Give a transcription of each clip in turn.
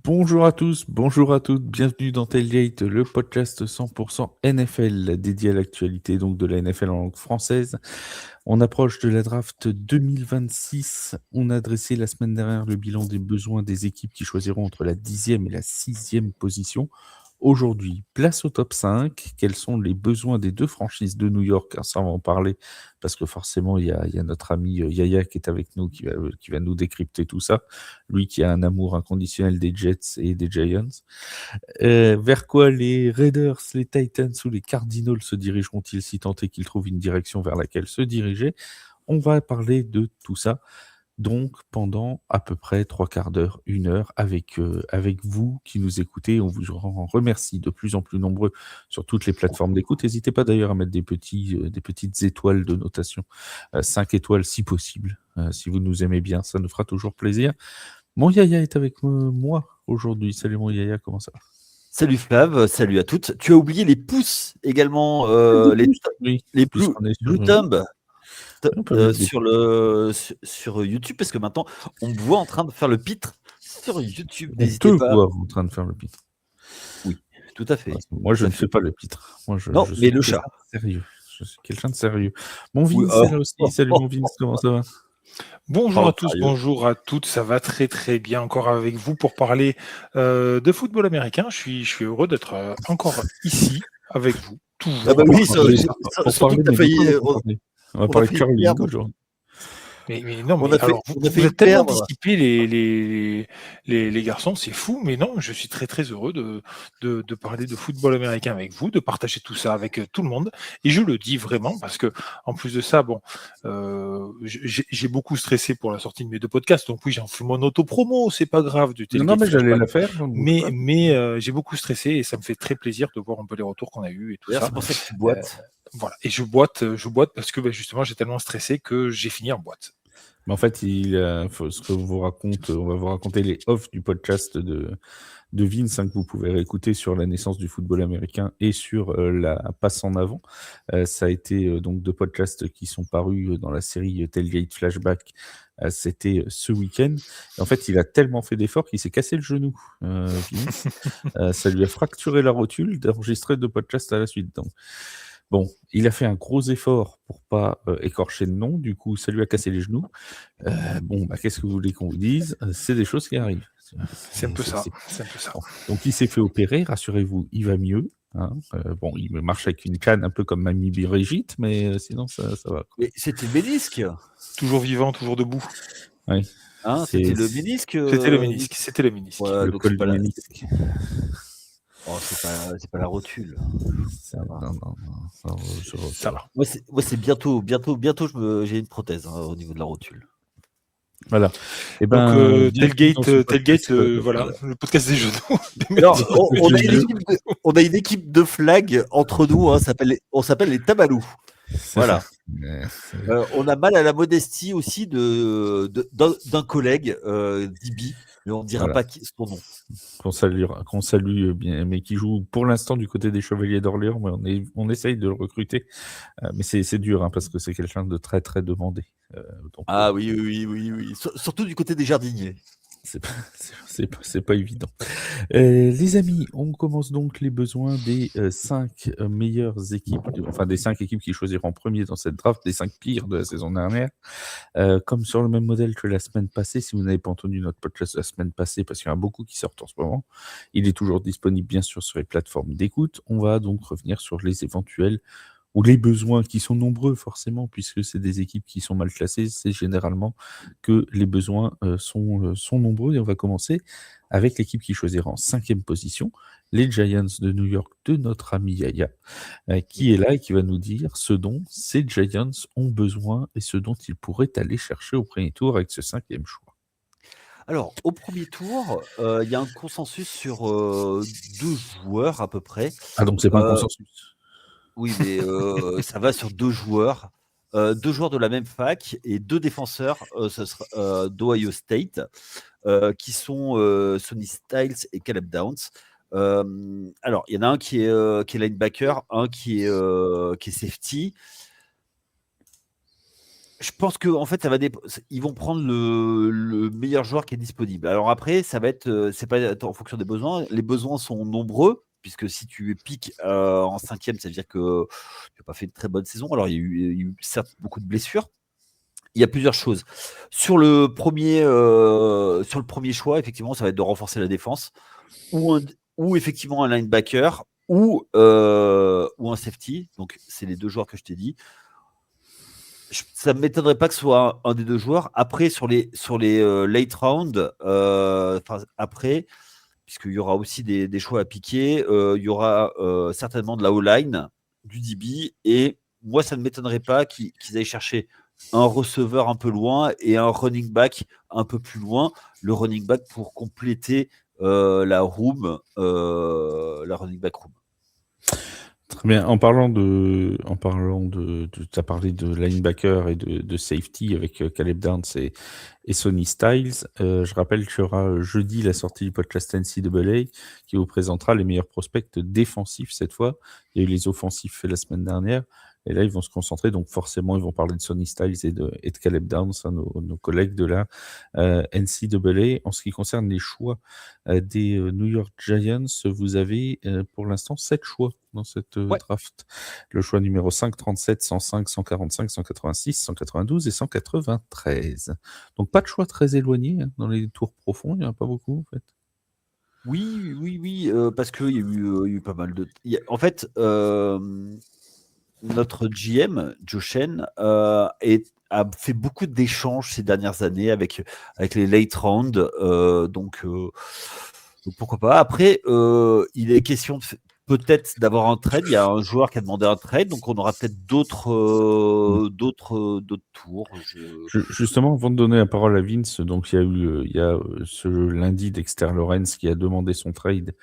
Bonjour à tous, bonjour à toutes, bienvenue dans Tailgate, le podcast 100% NFL dédié à l'actualité donc de la NFL en langue française. On approche de la draft 2026. On a dressé la semaine dernière le bilan des besoins des équipes qui choisiront entre la 10e et la 6e position. Aujourd'hui, place au top 5. Quels sont les besoins des deux franchises de New York? Ça, on va en parler parce que forcément, il y a notre ami Yaya qui est avec nous, qui va nous décrypter tout ça. Lui qui a un amour inconditionnel des Jets et des Giants. Vers quoi les Raiders, les Titans ou les Cardinals se dirigeront-ils si tant est qu'ils trouvent une direction vers laquelle se diriger? On va parler de tout ça, donc pendant à peu près 3/4 d'heure, 1 heure avec vous qui nous écoutez. On vous en remercie de plus en plus nombreux sur toutes les plateformes d'écoute. N'hésitez pas d'ailleurs à mettre des petites étoiles de notation, 5 étoiles si possible, si vous nous aimez bien, ça nous fera toujours plaisir. Mon Yaya est avec moi aujourd'hui. Salut mon Yaya, comment ça va? Salut Flav, salut à toutes. Tu as oublié les pouces également, Oui, les puisqu'on est Blue sur, Thumb on peut mettre des sur YouTube, parce que maintenant on me voit en train de faire le pitre sur YouTube. on te N'hésitez pas. voit en train de faire le pitre. Oui, tout à Ouais, fait. moi, je Tout à ne fais fait. pas le pitre. Moi, Non, je mais suis le chat. quelqu'un de sérieux. Je suis quelqu'un de sérieux. Mon Oui, Vince est là aussi. Salut mon Vince, comment ça va? Bonjour parle à tous, sérieux. bonjour à toutes, ça va très très bien encore avec vous pour parler de football américain. Je suis heureux d'être encore ici avec vous, Ah toujours. bah oui, Parler- Pour surtout parler, que mais de quoi on va on, parler? On va on a parler de failli curling perdre. aujourd'hui. Mais non, On mais a alors fait, on a vous failli êtes tellement perdre. dissipés les garçons, c'est fou, mais non, je suis très très heureux de parler de football américain avec vous, de partager tout ça avec tout le monde. Et je le dis vraiment parce que en plus de ça, bon, j'ai beaucoup stressé pour la sortie de mes deux podcasts, donc oui, j'en fais mon auto-promo, c'est pas grave du Non, Tailgate mais j'allais Flashback. la faire. Donc bouge Mais, pas. mais j'ai beaucoup stressé et ça me fait très plaisir de voir un peu les retours qu'on a eus et tout D'ailleurs, ça. c'est pour ça que tu Euh, boites. voilà. Et je boite parce que justement j'ai tellement stressé que j'ai fini en boîte. Mais en fait, ce que vous raconte, on va vous raconter les offs du podcast de Vince, que vous pouvez réécouter sur la naissance du football américain et sur la passe en avant. Ça a été donc deux podcasts qui sont parus dans la série Tailgate Flashback. C'était ce week-end. Et en fait, il a tellement fait d'efforts qu'il s'est cassé le genou, Vince. Ça lui a fracturé la rotule d'enregistrer deux podcasts à la suite. Donc, bon, il a fait un gros effort pour pas écorcher le nom. Du coup, ça lui a cassé les genoux. Bon, bah, qu'est-ce que vous voulez qu'on vous dise? C'est des choses qui arrivent. C'est un peu ça. C'est C'est un peu ça. bon. Donc il s'est fait opérer, rassurez-vous, il va mieux, hein. Bon, il marche avec une canne un peu comme Mamie Brigitte, mais sinon ça va, quoi. Mais c'était le ménisque. Toujours vivant, toujours debout. Oui, Hein, c'est c'était le ménisque. C'était le ménisque. C'était le ménisque. Ouais, le donc col du ménisque. Oh, c'est pas la rotule. C'est non, non, Ça va. Moi, c'est bientôt, j'ai une prothèse au niveau de la rotule. Voilà. Et Donc ben, bienvenue dans ce Tailgate, podcast, voilà, le podcast des genoux. Alors, Les on a une équipe de flag entre nous, hein, on s'appelle les Tabalous. c'est Voilà. ça. On a mal à la modestie aussi d'un collègue, Dibi, mais on ne dira Voilà. pas son nom. Qu'on salue bien, mais qui joue pour l'instant du côté des Chevaliers d'Orléans, mais on essaye de le recruter. Mais c'est dur, hein, parce que c'est quelqu'un de très très demandé. Donc, Ah oui. Surtout du côté des jardiniers. c'est pas, c'est pas évident. Les amis, on commence donc les besoins des 5 meilleures équipes, enfin des 5 équipes qui choisiront en premier dans cette draft, des 5 pires de la saison dernière. Comme sur le même modèle que la semaine passée, si vous n'avez pas entendu notre podcast la semaine passée, parce qu'il y en a beaucoup qui sortent en ce moment, il est toujours disponible bien sûr sur les plateformes d'écoute. On va donc revenir sur les éventuels ou les besoins qui sont nombreux forcément, puisque c'est des équipes qui sont mal classées, c'est généralement que les besoins sont nombreux. Et on va commencer avec l'équipe qui choisira en 5e position, les Giants de New York de notre ami Yaya, qui est là et qui va nous dire ce dont ces Giants ont besoin et ce dont ils pourraient aller chercher au premier tour avec ce 5e choix. Alors, au premier tour, il y a un consensus sur 2 joueurs à peu près. Ah donc c'est pas un consensus. Oui, mais ça va sur 2 joueurs. 2 joueurs de la même fac et 2 défenseurs d'Ohio State, qui sont Sonny Styles et Caleb Downs. Alors, il y en a un qui est linebacker, un qui est safety. Je pense que en fait, ils vont prendre le meilleur joueur qui est disponible. Alors après, ça va être, c'est pas en fonction des besoins. Les besoins sont nombreux, puisque si tu piques en 5e, ça veut dire que tu n'as pas fait une très bonne saison. Alors, il y a eu certes beaucoup de blessures. Il y a plusieurs choses. Sur le premier choix, effectivement, ça va être de renforcer la défense, ou effectivement un linebacker, ou un safety. Donc, c'est les deux joueurs que je t'ai dit. Ça ne m'étonnerait pas que ce soit un des deux joueurs. Après, sur les late rounds, après, puisqu'il y aura aussi des choix à piquer, il y aura certainement de la O-line, du DB, et moi, ça ne m'étonnerait pas qu'ils aillent chercher un receveur un peu loin et un running back un peu plus loin. Le running back pour compléter la running back room. Très bien. En parlant de, tu as parlé de linebacker et de safety avec Caleb Downs et Sonny Styles. Je rappelle qu'il y aura jeudi la sortie du podcast NCAA qui vous présentera les meilleurs prospects défensifs cette fois. Il y a eu les offensifs la semaine dernière. Et là, ils vont se concentrer. Donc, forcément, ils vont parler de Sonny Styles et de Caleb Downs, hein, nos collègues de la NCAA. En ce qui concerne les choix des New York Giants, vous avez pour l'instant 7 choix dans cette draft. Le choix numéro 5, 37, 105, 145, 186, 192 et 193. Donc, pas de choix très éloigné hein, dans les tours profonds. Il n'y en a pas beaucoup, en fait. Oui, parce qu'il y a eu pas mal de... En fait... notre GM, Joe Shen, a fait beaucoup d'échanges ces dernières années avec les late rounds. Donc, pourquoi pas. Après, il est question peut-être d'avoir un trade. Il y a un joueur qui a demandé un trade, donc on aura peut-être d'autres tours. Justement, avant de donner la parole à Vince, donc il y a ce lundi Dexter Lawrence qui a demandé son trade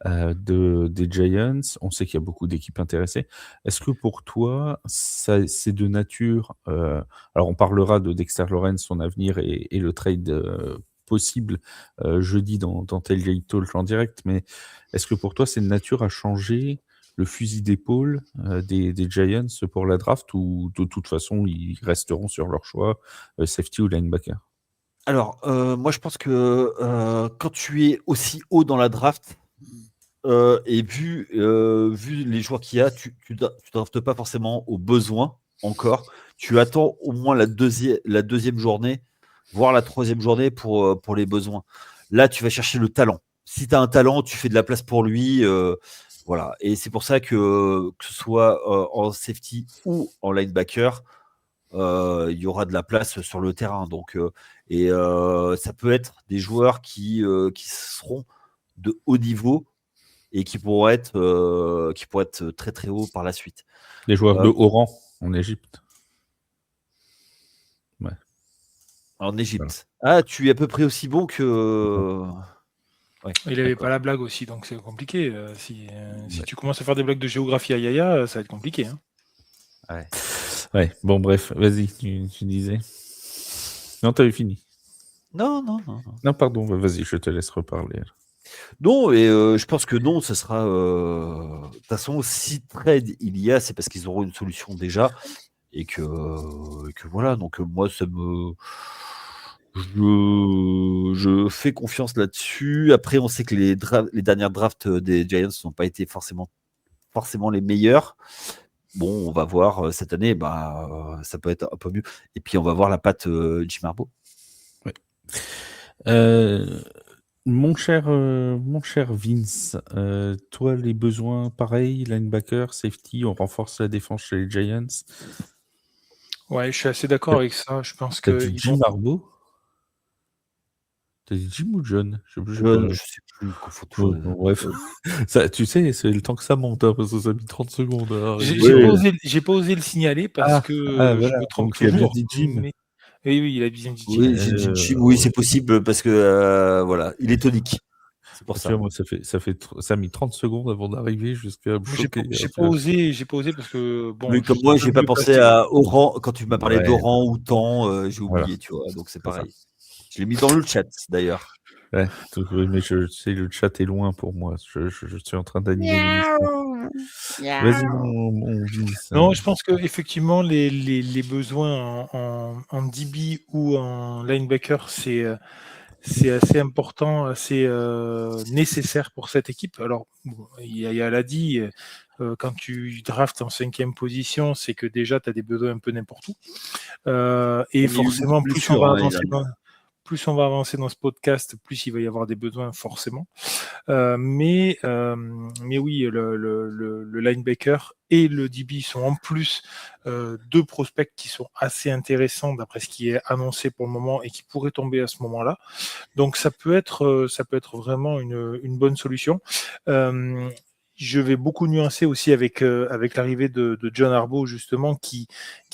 des Giants. On sait qu'il y a beaucoup d'équipes intéressées. Est-ce que pour toi, c'est de nature... alors, on parlera de Dexter Lawrence, son avenir et le trade possible jeudi dans Tailgate Talk en direct, mais est-ce que pour toi, c'est de nature à changer le fusil d'épaule des Giants pour la draft ou de toute façon, ils resteront sur leur choix, safety ou linebacker? Alors, moi, je pense que quand tu es aussi haut dans la draft, et vu les joueurs qu'il y a, tu draftes pas forcément aux besoins encore. Tu attends au moins la deuxième journée, voire la troisième journée pour les besoins. Là, tu vas chercher le talent. Si tu as un talent, tu fais de la place pour lui. Voilà. Et c'est pour ça que ce soit en safety ou en linebacker, il y aura de la place sur le terrain. Donc, ça peut être des joueurs qui seront de haut niveau et qui pourraient être très très hauts par la suite. Des joueurs de haut rang en Égypte. Ouais. En Égypte. Voilà. Ah, tu es à peu près aussi bon que... Ouais, il n'avait pas la blague aussi, donc c'est compliqué. Si tu commences à faire des blagues de géographie à Yaya, ça va être compliqué. Hein. Ouais, bon bref, vas-y, tu disais. Non, t'avais fini. Non. Non, pardon, vas-y, je te laisse reparler. Non, et je pense que non, ce sera... De toute façon, si trade il y a, c'est parce qu'ils auront une solution déjà, et que voilà, donc moi, ça me... Je fais confiance là-dessus. Après, on sait que les dernières drafts des Giants n'ont pas été forcément les meilleurs. Bon, on va voir cette année, ça peut être un peu mieux. Et puis, on va voir la patte Jim Harbaugh. Ouais. Mon cher Vince, toi, les besoins pareils, linebacker, safety, on renforce la défense chez les Giants. Ouais, je suis assez d'accord avec ça. Je pense que. T'as dit Jim Harbaugh? T'as dit Jim ou John? Je sais plus. Bref, ça, tu sais, c'est le temps que ça monte, hein, parce que ça a mis 30 secondes. J'ai pas osé le signaler parce que je me trompe toujours. Il a dit Jim. Mais... Oui, il a bien dit Jim. Oui, j'ai dit Jim. Oui, c'est possible parce que voilà, il est tonique. C'est pour ça. Moi, ça a mis 30 secondes avant d'arriver jusqu'à me choquer. J'ai pas osé parce que bon. Mais comme moi, j'ai pas pensé à Oran quand tu m'as parlé d'Oran ou Temps, j'ai oublié, tu vois. Donc c'est pareil. Je l'ai mis dans le chat d'ailleurs. Ouais, mais je sais, le chat est loin pour moi. Je suis en train d'animer l'émission. Vas-y, mon Vince. Non, je pense qu'effectivement, les besoins en DB ou en linebacker, c'est assez important, assez nécessaire pour cette équipe. Alors, bon, Yaya l'a dit, quand tu draftes en 5e position, c'est que déjà, tu as des besoins un peu n'importe où. Et Il y a eu beaucoup de forcément, blessures, l'année dernière. plus on va avancer dans ce podcast, plus il va y avoir des besoins, forcément. Mais oui, le linebacker et le DB sont en plus deux prospects qui sont assez intéressants d'après ce qui est annoncé pour le moment et qui pourraient tomber à ce moment-là. Donc ça peut être vraiment une bonne solution. Je vais beaucoup nuancer aussi avec l'arrivée de John Harbaugh, justement, qui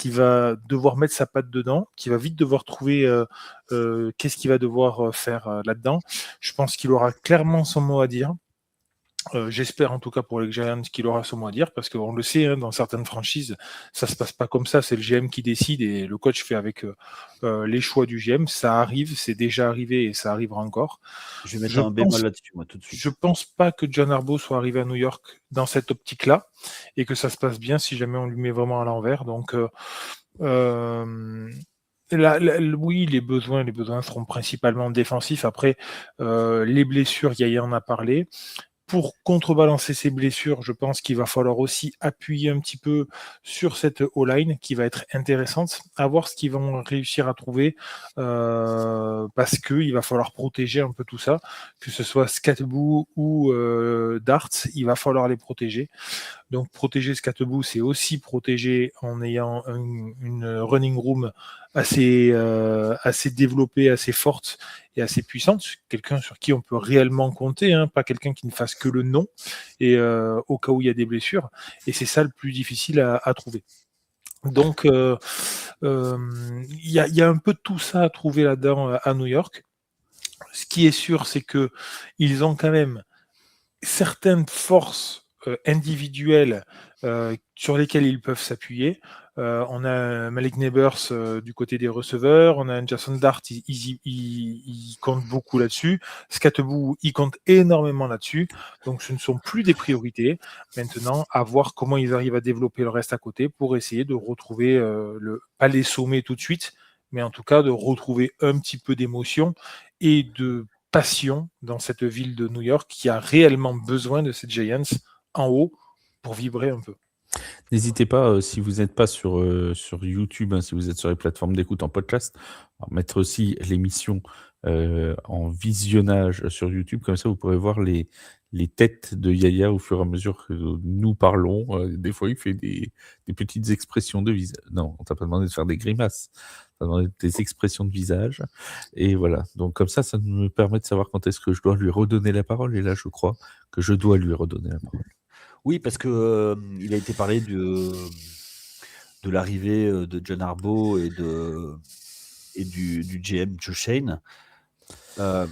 va devoir mettre sa patte dedans, qui va vite devoir trouver qu'est-ce qu'il va devoir faire là-dedans. Je pense qu'il aura clairement son mot à dire. J'espère en tout cas pour les Giants qu'il aura son mot à dire, parce qu'on le sait, hein, dans certaines franchises, ça se passe pas comme ça, c'est le GM qui décide et le coach fait avec les choix du GM. Ça arrive, c'est déjà arrivé et ça arrivera encore. Je vais mettre Je un bémol pense, là-dessus, moi, tout de suite. je pense pas que John Harbaugh soit arrivé à New York dans cette optique-là et que ça se passe bien si jamais on lui met vraiment à l'envers. Donc, oui, les besoins seront principalement défensifs. Après, les blessures, Yaya en a parlé. Pour contrebalancer ces blessures, je pense qu'il va falloir aussi appuyer un petit peu sur cette O-line qui va être intéressante, à voir ce qu'ils vont réussir à trouver, parce qu'il va falloir protéger un peu tout ça, que ce soit Scateboo ou Darts, il va falloir les protéger. Donc protéger Scateboo, c'est aussi protéger en ayant une running room assez développée, assez forte et assez puissante, quelqu'un sur qui on peut réellement compter, hein, pas quelqu'un qui ne fasse que le nom, et au cas où il y a des blessures. Et c'est ça le plus difficile à trouver. Donc il y a un peu de tout ça à trouver là-dedans à New York. Ce qui est sûr, c'est que ils ont quand même certaines forces individuelles sur lesquelles ils peuvent s'appuyer. On a Malik Neighbors du côté des receveurs, on a un Jason Dart, il compte beaucoup là-dessus. Scateboo, il compte énormément là-dessus. Donc ce ne sont plus des priorités. Maintenant, à voir comment ils arrivent à développer le reste à côté pour essayer de retrouver, pas les sommets tout de suite, mais en tout cas de retrouver un petit peu d'émotion et de passion dans cette ville de New York qui a réellement besoin de ces Giants en haut pour vibrer un peu. N'hésitez pas, si vous n'êtes pas sur YouTube, hein, si vous êtes sur les plateformes d'écoute en podcast, à mettre aussi l'émission en visionnage sur YouTube. Comme ça, vous pourrez voir les têtes de Yaya au fur et à mesure que nous parlons. Des fois, il fait des petites expressions de visage. Non, on t'a pas demandé de faire des grimaces. On t'a demandé des expressions de visage. Et voilà. Donc, comme ça me permet de savoir quand est-ce que je dois lui redonner la parole. Et là, je crois que je dois lui redonner la parole. Oui, parce que il a été parlé de l'arrivée de John Harbaugh et du GM Joe Shane. Là,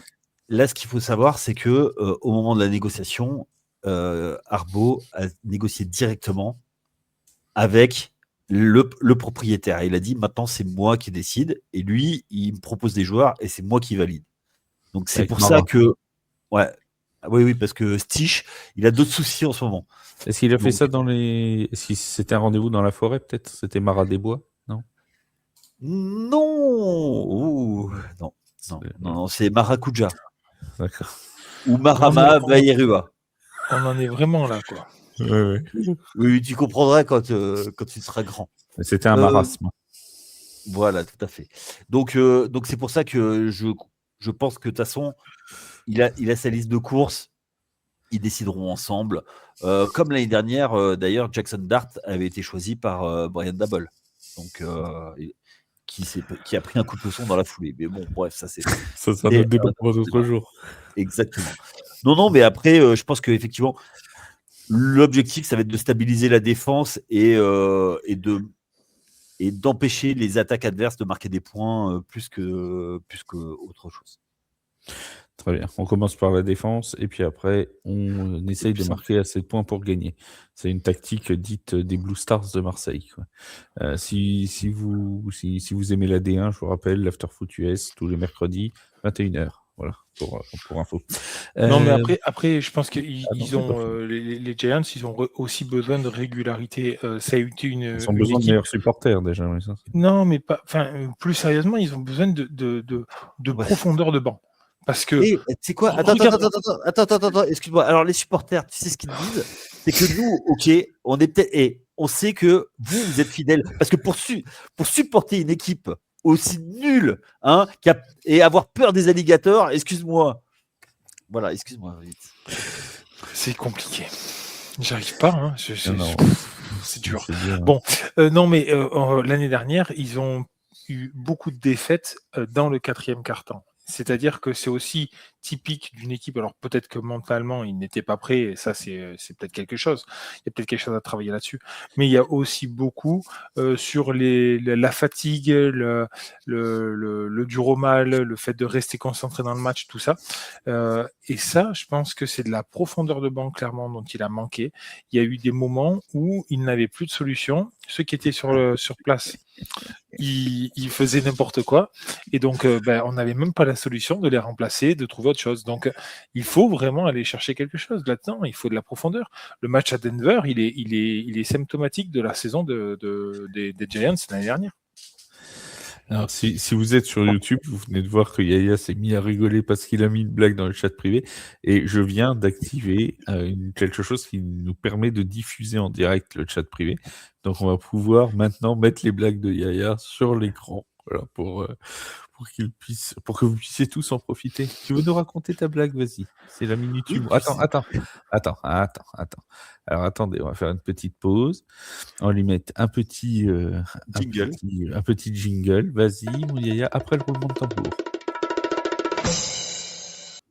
ce qu'il faut savoir, c'est que au moment de la négociation, Harbaugh a négocié directement avec le propriétaire. Et il a dit maintenant, c'est moi qui décide. Et lui, il me propose des joueurs et c'est moi qui valide. Donc c'est Avec pour Mara. ça que, ouais, oui, parce que Stich, il a d'autres soucis en ce moment. Est-ce qu'il a fait Donc, ça dans les. Est-ce que c'était un rendez-vous dans la forêt, peut-être? C'était Marat des Bois? Non? non, ouh, non, c'est Maracuja D'accord. ou Marama Bairua. On en est vraiment là, quoi. Ouais. Oui, tu comprendras quand tu seras grand. Mais c'était un marasme. Voilà, tout à fait. Donc c'est pour ça que je pense que de toute façon, il a sa liste de courses. Ils décideront ensemble. Comme l'année dernière, d'ailleurs, Jackson Dart avait été choisi par Brian Dabble. Donc, qui a pris un coup de leçon dans la foulée. Mais bon, bref, ça c'est. Ça sera notre débat pour d'autres jours. Exactement. Non, mais après, je pense qu'effectivement, l'objectif, ça va être de stabiliser la défense et d'empêcher les attaques adverses de marquer des points plus que autre chose. Très bien. On commence par la défense et puis après, on essaye de marquer assez de points pour gagner. C'est une tactique dite des Blue Stars de Marseille, quoi. Si vous aimez la D1, je vous rappelle, l'Afterfoot US tous les mercredis, 21h. Voilà, pour info. Non, mais après, je pense qu'ils non, c'est pas fini. les Giants, ils ont aussi besoin de régularité. Ça a été Ils ont une besoin de équipe. meilleurs supporters déjà. Oui, ça, Non, mais pas. Enfin, plus sérieusement, ils ont besoin de Ouais. profondeur de banc. Parce que. Et tu sais quoi? Attends, excuse-moi. Alors, les supporters, tu sais ce qu'ils disent? C'est que nous, ok, on est peut-être. Et on sait que vous êtes fidèles. Parce que pour supporter une équipe aussi nulle, hein, et avoir peur des alligators, excuse-moi. Voilà, excuse-moi. Vite. C'est compliqué. J'arrive pas, hein. C'est dur. bien. Bon, non, mais l'année dernière, ils ont eu beaucoup de défaites dans le 4e quart-temps. C'est-à-dire que c'est aussi typique d'une équipe. Alors peut-être que mentalement, ils n'étaient pas prêts, et ça, c'est peut-être quelque chose. Il y a peut-être quelque chose à travailler là-dessus. Mais il y a aussi beaucoup sur la fatigue, le dur au mal, le fait de rester concentré dans le match, tout ça. Et ça, je pense que c'est de la profondeur de banc, clairement, dont il a manqué. Il y a eu des moments où il n'avait plus de solution. Ceux qui étaient sur place, ils faisaient n'importe quoi. Et donc, on n'avait même pas la solution de les remplacer, de trouver autre chose. Donc, il faut vraiment aller chercher quelque chose là-dedans. Il faut de la profondeur. Le match à Denver, il est symptomatique de la saison des Giants l'année dernière. Alors, si vous êtes sur YouTube, vous venez de voir que Yaya s'est mis à rigoler parce qu'il a mis une blague dans le chat privé. Et je viens d'activer quelque chose qui nous permet de diffuser en direct le chat privé. Donc, on va pouvoir maintenant mettre les blagues de Yaya sur l'écran. Voilà, pour que vous puissiez tous en profiter. Tu veux nous raconter ta blague? Vas-y. C'est la minute Oui, humour. Attends. Alors, attendez, on va faire une petite pause. On va lui mettre un petit jingle. Vas-y, mon Yaya, après le roulement de tambour.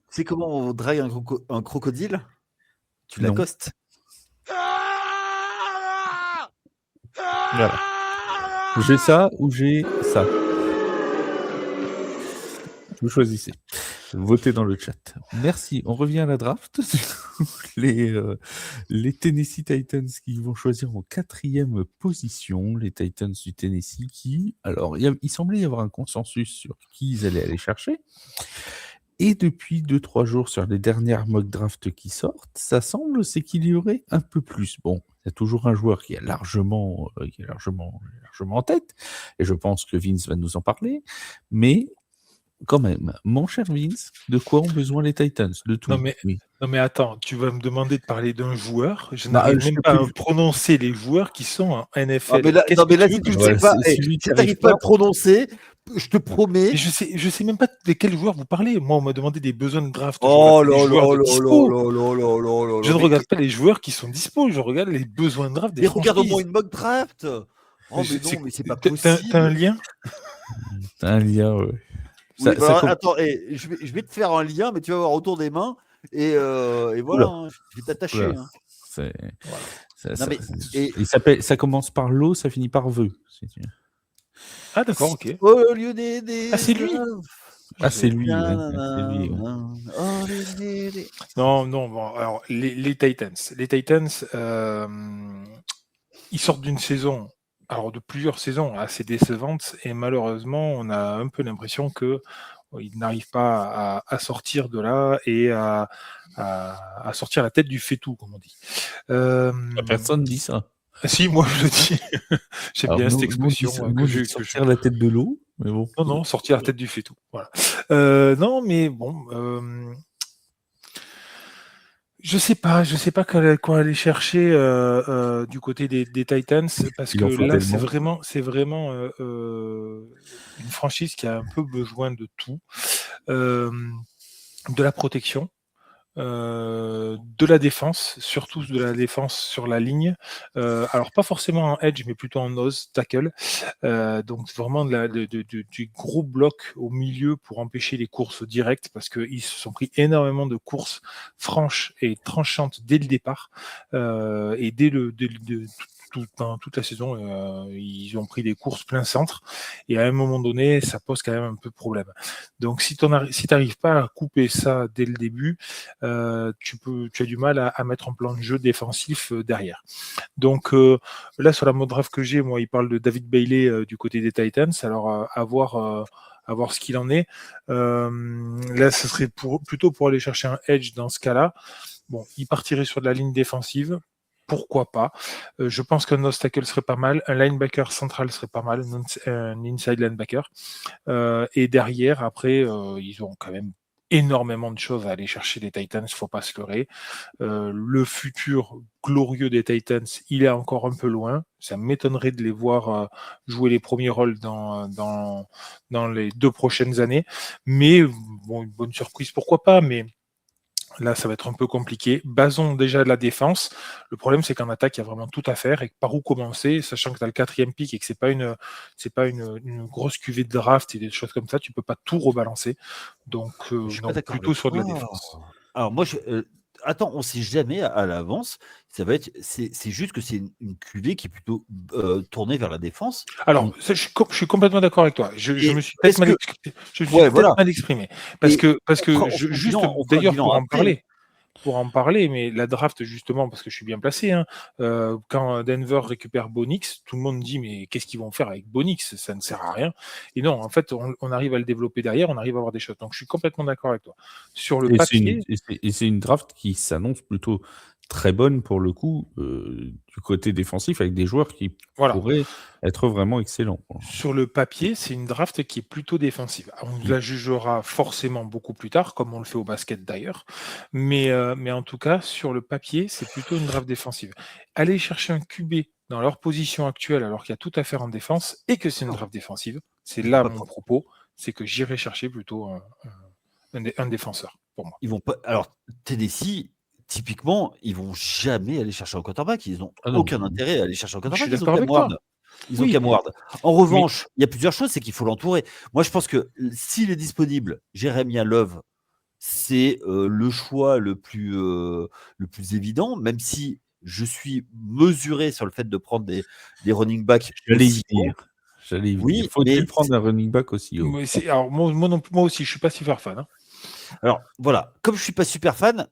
C'est comment on drague un crocodile? Tu Non. l'accostes. Voilà. J'ai ça ou j'ai ça? Vous choisissez. Votez dans le chat. Merci. On revient à la draft. Les Tennessee Titans qui vont choisir en 4e position. Les Titans du Tennessee qui... Alors, il semblait y avoir un consensus sur qui ils allaient aller chercher. Et depuis 2-3 jours sur les dernières mock drafts qui sortent, ça semble c'est qu'il y aurait un peu plus. Bon, il y a toujours un joueur qui est largement en tête. Et je pense que Vince va nous en parler. Mais... Quand même, mon cher Vince, de quoi ont besoin les Titans? De tout. Non mais attends, tu vas me demander de parler d'un joueur. Je n'arrive même pas à prononcer les joueurs qui sont en NFL. Si tu ne sais pas, si tu n'arrives pas à le prononcer, je te promets. Je sais même pas de quel joueur vous parlez. Moi, on m'a demandé des besoins de draft. Oh là là Je ne regarde pas les joueurs qui sont dispo, je regarde les besoins de draft des franchises. Regarde au moins une mock draft. Oh mais non, mais c'est pas possible. T'as un lien? T'as un lien, ouais. Oui, attends, je vais te faire un lien, mais tu vas avoir autour des mains et voilà, hein, je vais t'attacher. Ça commence par l'eau, ça finit par vœu. Si tu... Ah d'accord, ok. Au lieu des... Ah c'est lui. C'est lui. Non, bon, alors les Titans, ils sortent d'une saison. Alors de plusieurs saisons assez décevantes et malheureusement on a un peu l'impression que ils n'arrivent pas à sortir de là et à sortir la tête du faitout comme on dit. Personne dit ça. Si moi je le dis. J'aime bien cette expression. Sortir la tête de l'eau, mais bon. Non, sortir la tête du faitout. Voilà. Non mais bon. Je sais pas quoi aller chercher du côté des Titans parce que là c'est vraiment une franchise qui a un peu besoin de tout, de la protection, de la défense, surtout de la défense sur la ligne. Alors pas forcément en edge, mais plutôt en nose tackle. Donc vraiment du gros bloc au milieu pour empêcher les courses directes, parce qu'ils se sont pris énormément de courses franches et tranchantes dès le départ. Et toute la saison, ils ont pris des courses plein centre, et à un moment donné, ça pose quand même un peu de problème. Donc, si tu n'arrives pas à couper ça dès le début, tu as du mal à mettre en plan de jeu défensif derrière. Donc, là, sur la mode draft que j'ai, moi, il parle de David Bailey du côté des Titans. Alors, à voir à voir ce qu'il en est. Là, ce serait plutôt pour aller chercher un edge dans ce cas-là. Bon, il partirait sur de la ligne défensive. Pourquoi pas? Je pense qu'un nose tackle serait pas mal, un linebacker central serait pas mal, un inside linebacker. Et derrière, après, ils ont quand même énormément de choses à aller chercher les Titans, faut pas se leurrer. Le futur glorieux des Titans, il est encore un peu loin. Ça m'étonnerait de les voir jouer les premiers rôles dans les 2 prochaines années. Mais bon, une bonne surprise, pourquoi pas, mais là, ça va être un peu compliqué. Basons déjà de la défense. Le problème, c'est qu'en attaque, il y a vraiment tout à faire. Et par où commencer, sachant que tu as le 4e pick et que c'est pas une grosse cuvée de draft et des choses comme ça, tu peux pas tout rebalancer. Donc, Je suis pas non, d'accord plutôt avec sur de la toi. défense. Alors moi, attends, on sait jamais à l'avance. C'est juste que c'est une QV qui est plutôt tournée vers la défense. Alors, ça, je suis complètement d'accord avec toi. Je Et me suis peut-être est-ce que, ouais, voilà. mal exprimé. Parce Et que on fera le juste bilan, on fera le d'ailleurs bilan après. pour en parler, mais la draft, justement, parce que je suis bien placé, hein, quand Denver récupère Bonix, tout le monde dit, mais qu'est-ce qu'ils vont faire avec Bonix? Ça ne sert à rien. Et non, en fait, on arrive à le développer derrière, on arrive à avoir des choses. Donc, je suis complètement d'accord avec toi. Sur le Et papier, c'est une draft qui s'annonce plutôt très bonne pour le coup, du côté défensif, avec des joueurs qui voilà. pourraient être vraiment excellents. Sur le papier, c'est une draft qui est plutôt défensive. On la jugera forcément beaucoup plus tard, comme on le fait au basket d'ailleurs. Mais en tout cas, sur le papier, c'est plutôt une draft défensive. Aller chercher un QB dans leur position actuelle, alors qu'il y a tout à faire en défense, et que c'est une Non, draft défensive, c'est ils vont là pas mon prendre. propos, c'est que j'irai chercher plutôt un défenseur, pour moi. Ils vont pas. Alors, Tennessee, typiquement, ils vont jamais aller chercher un quarterback. Ils n'ont Ah non. aucun intérêt à aller chercher un Je suis quarterback. Ils ont d'accord Cam avec toi. Ward. Ils ont Oui, Cam Ward. En mais revanche, il y a plusieurs choses, c'est qu'il faut l'entourer. Moi, je pense que s'il est disponible, Jeremiah Love, c'est le choix le plus évident, même si je suis mesuré sur le fait de prendre des running backs J'allais aussi y hauts. venir. J'allais y venir. Oui, Faut-il mais prendre un running back aussi haut? alors, moi aussi, je suis pas super fan. Hein. alors voilà, comme je suis pas super fan,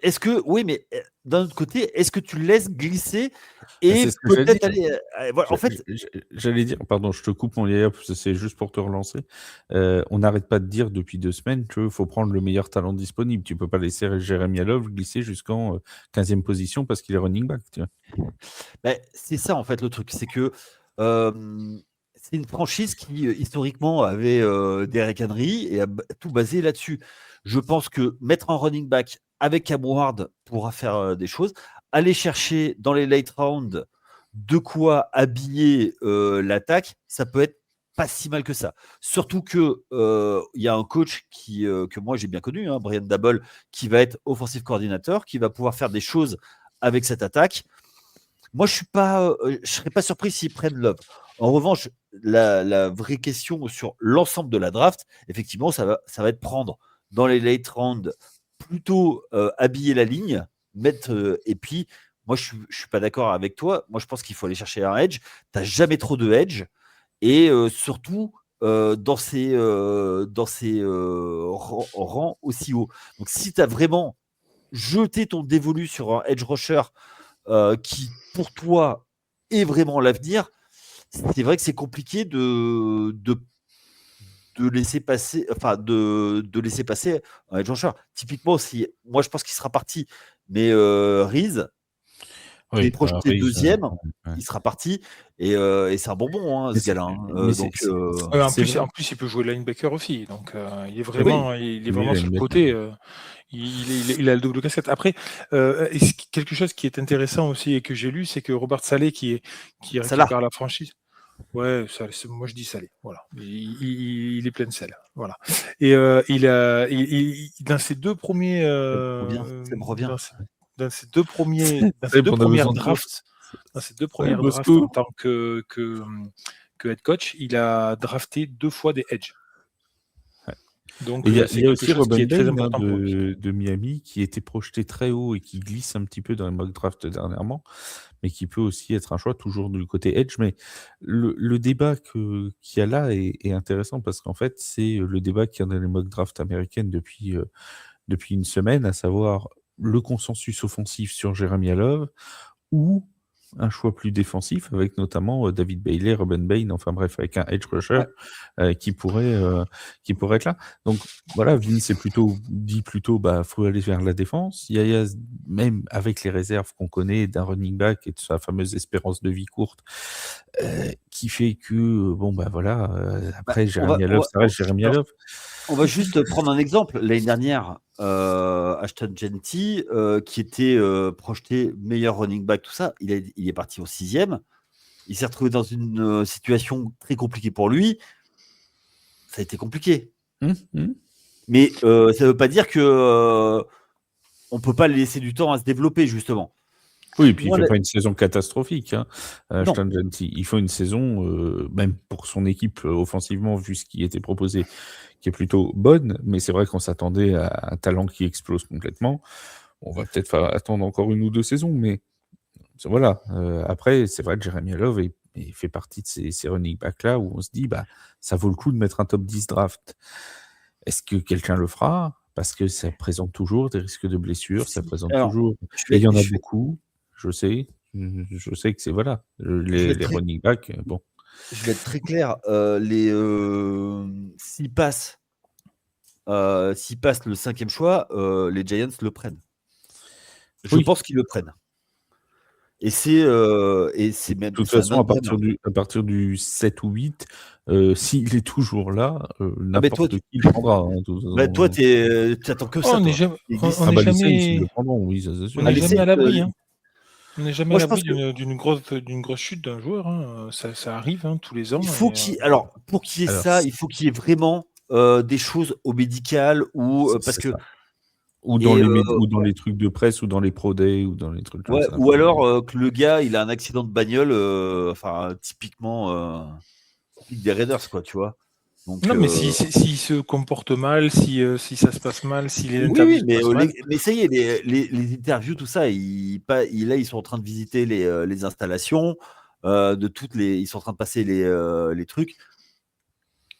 est-ce que oui, mais d'un autre côté, est-ce que tu le laisses glisser Bah, et c'est ce que j'allais peut-être dire. aller voilà, en fait, J'allais dire, pardon, je te coupe mon yaya, parce que c'est juste pour te relancer. On n'arrête pas de dire depuis 2 semaines qu'il faut prendre le meilleur talent disponible. Tu peux pas laisser Jeremy Love glisser jusqu'en 15e position parce qu'il est running back. Tu vois. c'est ça en fait le truc, c'est que c'est une franchise qui historiquement avait Derrick Henry et a tout basé là-dessus. Je pense que mettre un running back avec Cam Ward pourra faire des choses. Aller chercher dans les late rounds de quoi habiller l'attaque, ça peut être pas si mal que ça. Surtout que il y a un coach que moi j'ai bien connu, hein, Brian Daboll, qui va être offensive coordinateur, qui va pouvoir faire des choses avec cette attaque. Moi, je serais pas surpris s'ils prennent Love. En revanche, la vraie question sur l'ensemble de la draft, effectivement, ça va être prendre dans les late rounds plutôt habiller la ligne, mettre et puis moi je suis pas d'accord avec toi. Moi, je pense qu'il faut aller chercher un edge. T'as jamais trop de edge et surtout dans ces rangs aussi hauts. Donc, si tu as vraiment jeté ton dévolu sur un edge rusher qui, pour toi, est vraiment l'avenir, c'est vrai que c'est compliqué de laisser passer, enfin, de laisser passer un edge rusher. Typiquement, si, moi, je pense qu'il sera parti, mais Reese, qui est projeté deuxième, Ouais. il sera parti, et c'est un bonbon, hein, Mais ce gars-là. Hein. mais Donc, En plus, il peut jouer linebacker aussi. Donc, il est oui, vraiment sur le côté. Il a le double casquette. Après, quelque chose qui est intéressant aussi et que j'ai lu, c'est que Robert Saleh, qui Salah. récupère la franchise. Ouais, moi je dis Saleh. Voilà. Il est plein de sel. Voilà. Et dans ses deux premiers. Ça me revient. Dans ses deux C'est on a besoin de toi. drafts. Dans ses deux Ouais, premières drafts Bosco. en tant que head coach, il a drafté 2 fois des edge. Donc, Il y c'est a quelque aussi chose qui Ruben est très Bain important pour lui. de Miami qui était projeté très haut et qui glisse un petit peu dans les mock drafts dernièrement, mais qui peut aussi être un choix toujours du côté edge. Mais le débat qu'il y a là est intéressant parce qu'en fait, c'est le débat qu'il y a dans les mock drafts américaines depuis une semaine, à savoir le consensus offensif sur Jeremy Love ou un choix plus défensif avec notamment David Bailey, Ruben Bain, enfin bref, avec un edge rusher qui pourrait être là. Donc voilà, Vince dit plutôt, bah faut aller vers la défense. Yaya, même avec les réserves qu'on connaît d'un running back et de sa fameuse espérance de vie courte, qui fait que bon bah voilà. Après, Jeremy Love, ça reste Jeremy Love. On va juste prendre un exemple. L'année dernière, Ashton Genty, qui était projeté meilleur running back, tout ça, il est parti au 6e. Il s'est retrouvé dans une situation très compliquée pour lui. Ça a été compliqué. Mais ça ne veut pas dire que on peut pas le laisser du temps à se développer, justement. Oui, et puis il ne fait pas une saison catastrophique, hein, Ashton Genty. Il faut une saison, même pour son équipe offensivement, vu ce qui était proposé, qui est plutôt bonne, mais c'est vrai qu'on s'attendait à un talent qui explose complètement. On va peut-être attendre encore 1 ou 2 saisons, mais voilà. Après, c'est vrai que Jeremy Love fait partie de ces running backs-là où on se dit, bah, ça vaut le coup de mettre un top 10 draft. Est-ce que quelqu'un le fera? Parce que ça présente toujours des risques de blessures, ça présente toujours... Et il y en a beaucoup, je sais. Je sais que c'est, voilà, les running backs, bon. Je vais être très clair, s'ils passent le 5e choix, les Giants le prennent. Je pense qu'ils le prennent. Et c'est même... De toute façon, à partir du 7 ou 8, s'il est toujours là, n'importe qui le prendra. Hein, toi, tu attends que ça. On n'est jamais à l'abri. On n'est jamais à l'abri d'une grosse chute d'un joueur. Hein. Ça arrive tous les ans. Alors, pour qu'il y ait ça, il faut qu'il y ait vraiment des choses au médical ou parce que... Ou dans les trucs de presse, ou dans les pro day, ou dans les trucs comme ça. Ou alors que le gars, il a un accident de bagnole, typiquement des Raiders, quoi, tu vois. Donc, non, mais s'il se comporte mal, si ça se passe mal, si les interviews mais ça y est, les interviews, tout ça, là, ils sont en train de visiter les installations, ils sont en train de passer les trucs.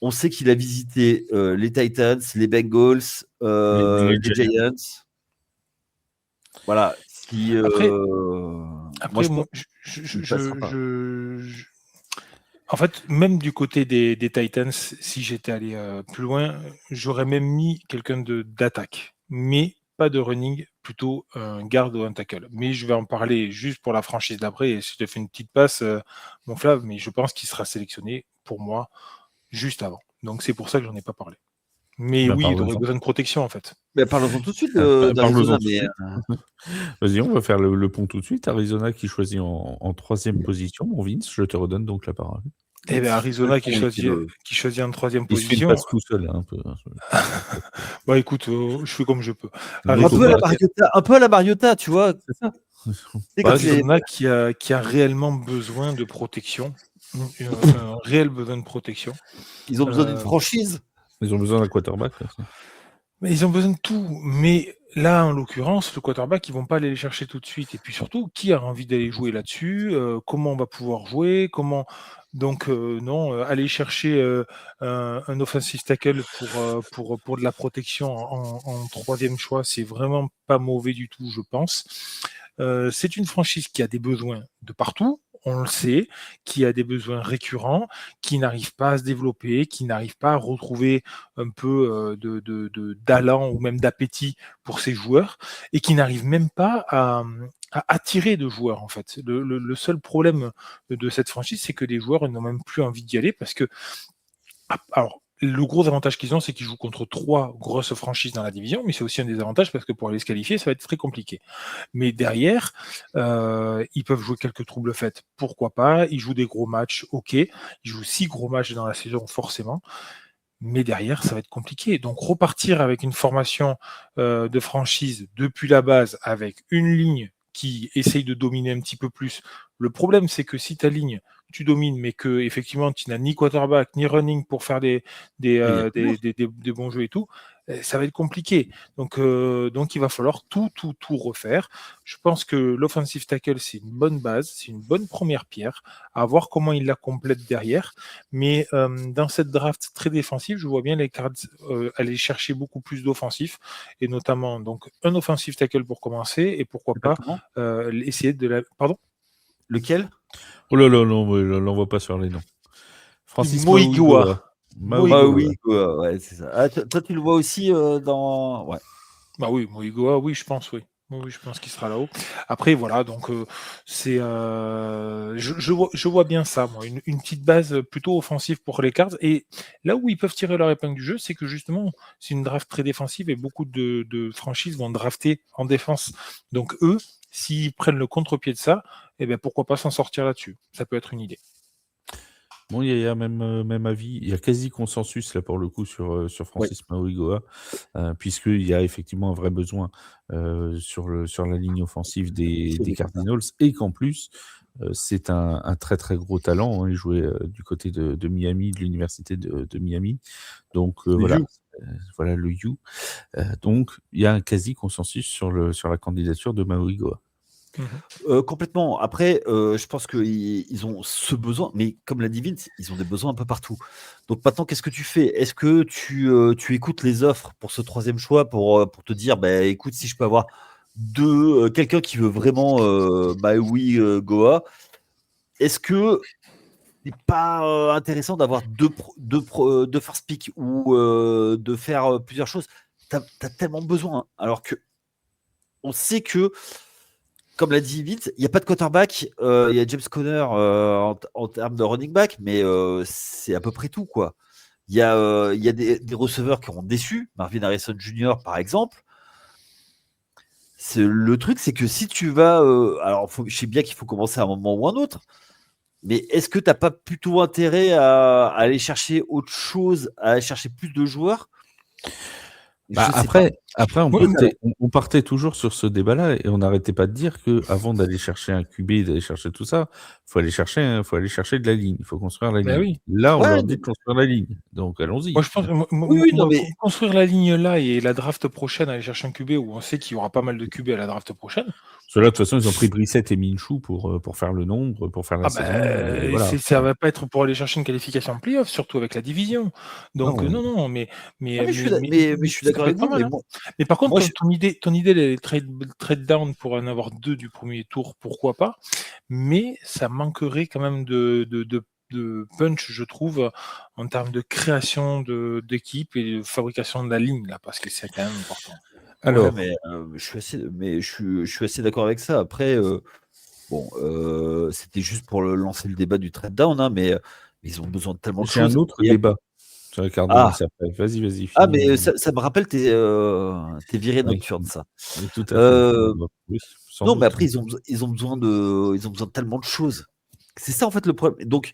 On sait qu'il a visité les Titans, les Bengals, les Giants. Voilà. Après, en fait, même du côté des Titans, si j'étais allé plus loin, j'aurais même mis quelqu'un d'attaque, mais pas de running, plutôt un garde ou un tackle. Mais je vais en parler juste pour la franchise d'après, et je te fais une petite passe, mon Flav, mais je pense qu'il sera sélectionné pour moi juste avant. Donc c'est pour ça que j'en ai pas parlé. Mais oui, il aurait besoin de protection, en fait. Mais parlons tout de suite d'Arizona. Vas-y, on va faire le pont tout de suite. Arizona qui choisit en 3e position. Mon Vince, je te redonne donc la parole. Eh bien, Arizona qui choisit en 3e position. Il se passe tout seul, un peu. Bah écoute, je fais comme je peux. Un peu à la Mariota, tu vois. C'est ça. Arizona qui a réellement besoin de protection. Un réel besoin de protection. Ils ont besoin d'une franchise. Ils ont besoin d'un quarterback. Mais ils ont besoin de tout. Mais là, en l'occurrence, le quarterback, ils vont pas aller le chercher tout de suite. Et puis surtout, qui a envie d'aller jouer là-dessus? Comment on va pouvoir jouer? Donc non, aller chercher un offensive tackle pour de la protection en 3e choix, c'est vraiment pas mauvais du tout, je pense. C'est une franchise qui a des besoins de partout. On le sait, qui a des besoins récurrents, qui n'arrive pas à se développer, qui n'arrive pas à retrouver un peu d'allant ou même d'appétit pour ses joueurs, et qui n'arrive même pas à attirer de joueurs, en fait. Le seul problème de cette franchise, c'est que les joueurs n'ont même plus envie d'y aller parce que... Alors, le gros avantage qu'ils ont, c'est qu'ils jouent contre 3 grosses franchises dans la division, mais c'est aussi un des avantages parce que pour aller se qualifier, ça va être très compliqué. Mais derrière, ils peuvent jouer quelques troubles faits. Pourquoi pas? Ils jouent des gros matchs, ok. Ils jouent 6 gros matchs dans la saison, forcément. Mais derrière, ça va être compliqué. Donc, repartir avec une formation de franchise depuis la base, avec une ligne qui essaye de dominer un petit peu plus. Le problème, c'est que si ta ligne, tu domines, mais que effectivement tu n'as ni quarterback ni running pour faire des bons jeux et tout, ça va être compliqué. Donc il va falloir tout refaire. Je pense que l'offensive tackle, c'est une bonne base, c'est une bonne première pierre, à voir comment il la complète derrière. Mais dans cette draft très défensive, je vois bien les Cards aller chercher beaucoup plus d'offensifs, et notamment donc un offensive tackle pour commencer, et pourquoi pas essayer de la... Pardon ? Lequel? Oh là là, non, l'envoie pas sur les noms. Francis Moigoa. Oui, ouais, c'est ça. Ah, toi, tu le vois aussi dans. Ouais. Bah oui, Moigoa, oui, je pense, oui. Oui, je pense qu'il sera là-haut. Après, voilà, donc c'est, je vois bien ça, moi, une petite base plutôt offensive pour les Cards. Et là où ils peuvent tirer leur épingle du jeu, c'est que justement, c'est une draft très défensive et beaucoup de franchises vont drafter en défense. Donc eux, s'ils prennent le contre-pied de ça, eh ben pourquoi pas s'en sortir là-dessus. Ça peut être une idée. Bon, il y a même avis. Il y a quasi consensus là pour le coup sur Francis Mauigoa, puisqu'il y a effectivement un vrai besoin sur la ligne offensive des Cardinals et qu'en plus, c'est un très très gros talent. Hein. Il jouait du côté de Miami, de l'université de Miami. Donc voilà. Voilà le U. Donc il y a un quasi consensus sur la candidature de Mauigoa. Complètement. Après, je pense qu'ils ont ce besoin, mais comme l'a dit Vince, ils ont des besoins un peu partout. Donc maintenant, qu'est-ce que tu fais? Est-ce que tu écoutes les offres pour ce troisième choix pour te dire, bah, écoute, si je peux avoir quelqu'un qui veut vraiment Goa, est-ce que c'est pas intéressant d'avoir deux first pick ou de faire plusieurs choses? T'as tellement besoin, hein. Alors que on sait que comme l'a dit Vince, il n'y a pas de quarterback. Il y a James Conner en termes de running back, mais c'est à peu près tout, quoi. Il y a des receveurs qui ont déçu. Marvin Harrison Jr., par exemple. Le truc, c'est que si tu vas. Alors, je sais bien qu'il faut commencer à un moment ou un autre, mais est-ce que tu n'as pas plutôt intérêt à aller chercher autre chose, à aller chercher plus de joueurs? Après, on partait toujours sur ce débat-là et on n'arrêtait pas de dire qu'avant d'aller chercher un QB, d'aller chercher tout ça, faut aller chercher de la ligne, il faut construire la ligne. Oui. Là, on leur dit de construire la ligne, donc allons-y. Moi, je pense construire la ligne là et la draft prochaine, aller chercher un QB où on sait qu'il y aura pas mal de QB à la draft prochaine. Ceux-là, de toute façon, ils ont pris Brissett et Minshew pour faire le nombre, pour faire la saison. Voilà. Ça va pas être pour aller chercher une qualification en playoff, surtout avec la division. Donc non, mais je suis d'accord avec vous. Mais par contre, ton idée, les trade down pour en avoir 2 du premier tour, pourquoi pas? Mais ça manquerait quand même de punch, je trouve, en termes de création d'équipe et de fabrication de la ligne là, parce que c'est quand même important. Alors, je suis assez d'accord avec ça. Après, c'était juste pour lancer le débat du trade down, hein, mais ils ont besoin de tellement de choses. J'ai un autre débat sur les Cardinals après. Vas-y. Ah, mais ça me rappelle tes virées nocturnes, ça. Tout à fait. Oui, non, mais après, ils ont besoin de tellement de choses. C'est ça, en fait, le problème. Donc,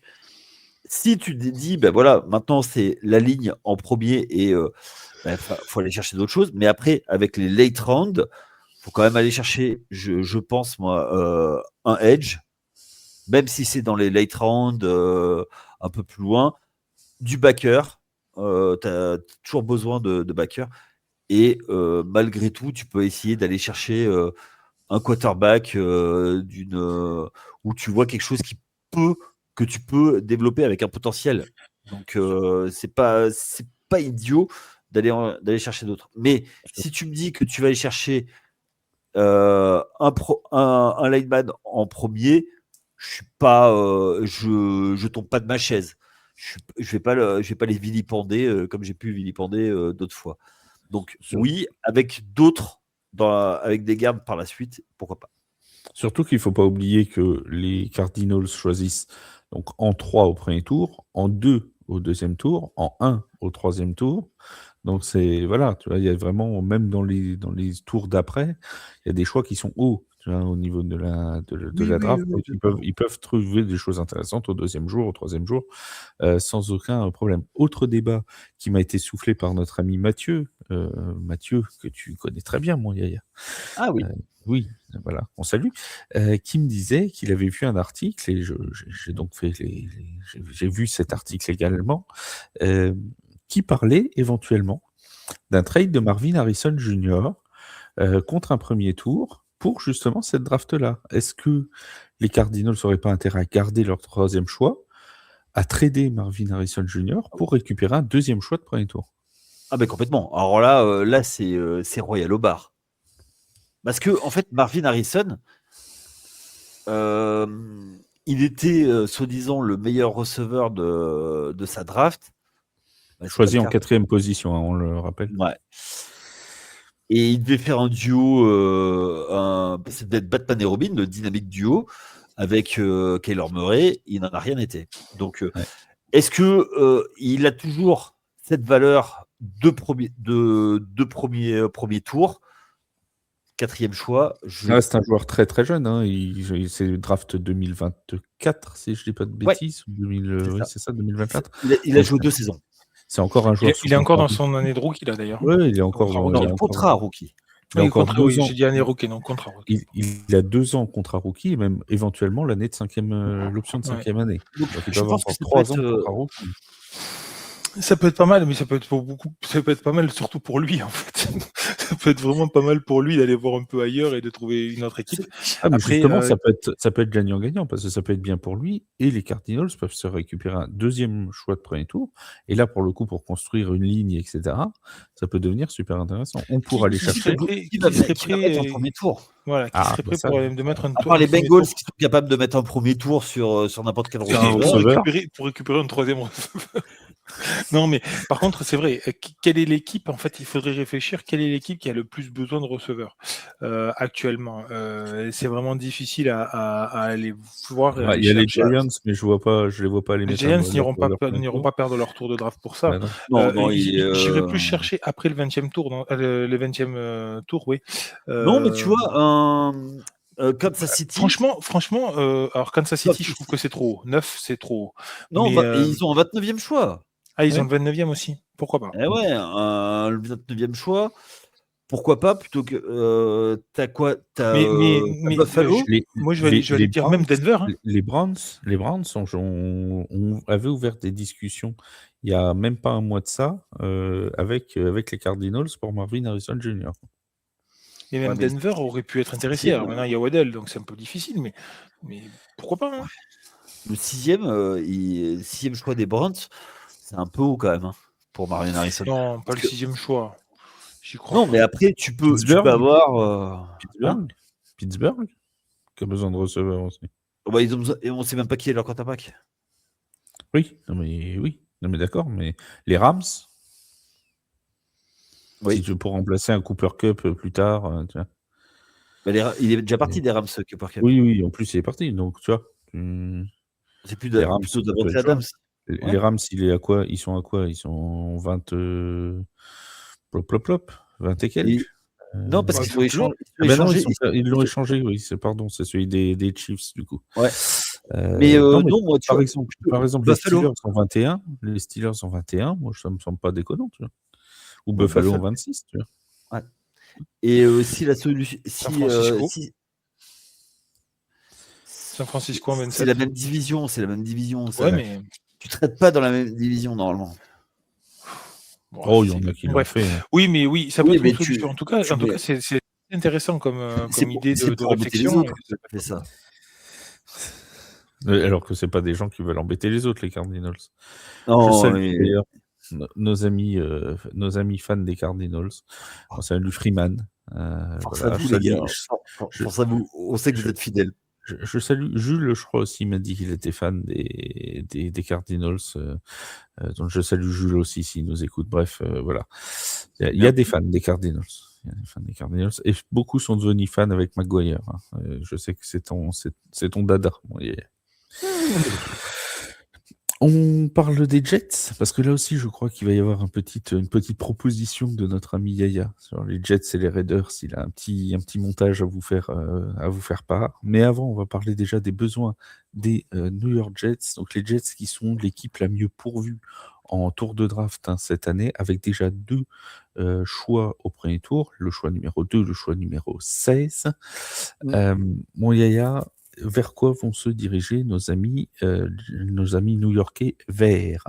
si tu te dis, ben voilà, maintenant, c'est la ligne en premier et faut aller chercher d'autres choses. Mais après, avec les late rounds, faut quand même aller chercher, je pense, moi, un edge, même si c'est dans les late rounds, un peu plus loin, du backer. Tu as toujours besoin de backer. Et malgré tout, tu peux essayer d'aller chercher un quarterback où tu vois quelque chose que tu peux développer avec un potentiel. Donc, c'est pas idiot d'aller chercher d'autres. Mais si tu me dis que tu vas aller chercher un lineman en premier, je tombe pas de ma chaise. Je vais pas les vilipender comme j'ai pu vilipender d'autres fois. Donc oui, avec d'autres, avec des gardes par la suite, pourquoi pas. Surtout qu'il ne faut pas oublier que les Cardinals choisissent donc en 3 au premier tour, en 2 au deuxième tour, en 1 au troisième tour. Donc voilà, tu vois, il y a vraiment, même dans les tours d'après, il y a des choix qui sont hauts, tu vois, au niveau de la draft. Ils peuvent trouver des choses intéressantes au deuxième jour, au troisième jour, sans aucun problème. Autre débat qui m'a été soufflé par notre ami Mathieu, que tu connais très bien, mon Yaya. Ah oui. Oui, voilà, on salue, qui me disait qu'il avait vu un article, et j'ai donc j'ai vu cet article également, qui parlait éventuellement d'un trade de Marvin Harrison Jr. Contre un premier tour pour justement cette draft-là. Est-ce que les Cardinals n'auraient pas intérêt à garder leur troisième choix, à trader Marvin Harrison Jr. pour récupérer un deuxième choix de premier tour? Ah ben complètement. Alors là c'est royal au bar. Parce que en fait, Marvin Harrison, il était soi-disant le meilleur receveur de sa draft. Bah, Choisi en 4e position, hein, on le rappelle. Ouais. Et il devait faire un duo, ça devait être Batman et Robin, le dynamique duo, avec Kyler Murray. Il n'en a rien été. Donc, est-ce que il a toujours cette valeur de premier tour, 4e choix? C'est un joueur très très jeune. Hein. C'est le draft 2024, si je ne dis pas de bêtises. Oui, c'est ça, 2024. Il a joué 2 saisons. C'est encore un joueur. Il est encore dans son année de rookie, là, d'ailleurs. Oui, il est encore dans contrat rookie. Il a encore 2 ans. J'ai dit année rookie, non, contrat rookie. Il a 2 ans contrat rookie et même éventuellement l'année de l'option de 5e année. Donc il doit avoir encore 3 ans contrat rookie. Ça peut être pas mal, mais ça peut être pas mal surtout pour lui, en fait. Ça peut être vraiment pas mal pour lui d'aller voir un peu ailleurs et de trouver une autre équipe. Mais justement, ça peut être gagnant-gagnant, parce que ça peut être bien pour lui, et les Cardinals peuvent se récupérer un 2e choix de premier tour, et là, pour le coup, pour construire une ligne, etc., ça peut devenir super intéressant. On pourra aller chercher... Qui va mettre en premier tour? Voilà, qui serait prêt de mettre un tour. À part les Bengals qui sont capables de mettre un premier tour sur n'importe quel receveur. Pour récupérer un 3e receveur. Non, mais par contre, c'est vrai, quelle est l'équipe? En fait, il faudrait réfléchir, quelle est l'équipe qui a le plus besoin de receveurs actuellement? C'est vraiment difficile à aller voir. Il y a les Giants, mais je les vois pas les mettre. Les Giants n'iront pas perdre leur tour de draft pour ça. J'irai plus chercher après le 20e tour, le 20e tour, oui. Non, mais tu vois, Kansas City. Franchement, alors Kansas City, je trouve que c'est trop haut. 9, c'est trop haut. Non, et ils ont un 29e choix. Ah, ils ont le 29e aussi. Pourquoi pas? Eh ouais, le 29e choix. Pourquoi pas, plutôt que t'as quoi? Mais Buffalo. Moi, je vais dire même Denver. Hein. Les Browns avaient ouvert des discussions il y a même pas un mois de ça avec les Cardinals pour Marvin Harrison Jr. Et même Denver aurait pu être intéressé. Alors maintenant, il y a Waddell, donc c'est un peu difficile, mais pourquoi pas? Hein. Le 6e choix des Browns, c'est un peu haut quand même pour Marvin Harrison. Non, pas le 6e choix. J'y crois. Non, mais après, tu peux avoir Pittsburgh, qui a besoin de receveurs aussi. Bah, et on ne sait même pas qui est leur quarterback. Oui, non mais d'accord, mais les Rams, si tu veux, pour remplacer un Cooper Kupp plus tard, tu vois. Bah, il est déjà parti des Rams, Cooper Kupp. Oui, en plus il est parti, donc tu vois. C'est plus plutôt Davante Adams. Les Rams, ils sont à quoi? Ils sont 20 20 et quelques. Non, parce qu'ils l'ont échangé. Ils l'ont échangé, oui. C'est celui des Chiefs, du coup. Ouais. Mais moi, par exemple, les Steelers sont 21. Les Steelers sont 21. Moi, ça me semble pas déconnant, tu vois. Ou Buffalo en 26, tu vois. Ouais. Et si la solution. San Francisco en 27. C'est la même division. Ouais, mais tu traites pas dans la même division normalement. Il y en a qui l'ont fait. Oui, mais oui, ça peut être une solution. En tout cas, c'est intéressant comme idée de réflexion. Fait ça. Alors que c'est pas des gens qui veulent embêter les autres, les Cardinals. Non, je salue d'ailleurs nos amis fans des Cardinals. On salue Freeman. Force à vous, les gars. Force à vous. On sait que vous êtes fidèles. Je salue Jules, je crois aussi, m'a dit qu'il était fan des Cardinals. Donc je salue Jules aussi s'il nous écoute. Bref, voilà. Il y a des fans des Cardinals. Et beaucoup sont devenus fans avec Maguire. Je sais que c'est ton dada. On parle des Jets, parce que là aussi, je crois qu'il va y avoir une petite proposition de notre ami Yaya sur les Jets et les Raiders. Il a un petit montage à vous faire part. Mais avant, on va parler déjà des besoins des New York Jets. Donc les Jets qui sont l'équipe la mieux pourvue en tour de draft cette année, avec déjà 2 choix au premier tour, le choix numéro 2, le choix numéro 16. Mon Yaya, vers quoi vont se diriger nos amis new-yorkais verts?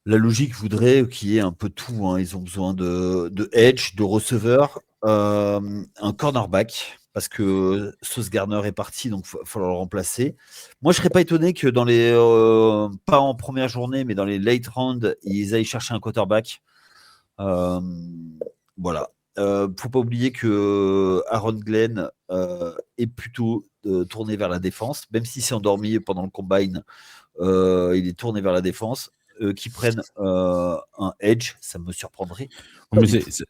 La logique voudrait qu'il y ait un peu tout. Ils ont besoin de edge, de receveur, un cornerback, parce que Sauce Gardner est parti, donc il va falloir le remplacer. Moi, je ne serais pas étonné que dans les pas en première journée, mais dans les late rounds, ils aillent chercher un quarterback. Voilà. Faut pas oublier que Aaron Glenn est plutôt tourné vers la défense, même s'il s'est endormi pendant le combine, il est tourné vers la défense. Qui prennent un edge, ça me surprendrait. Mais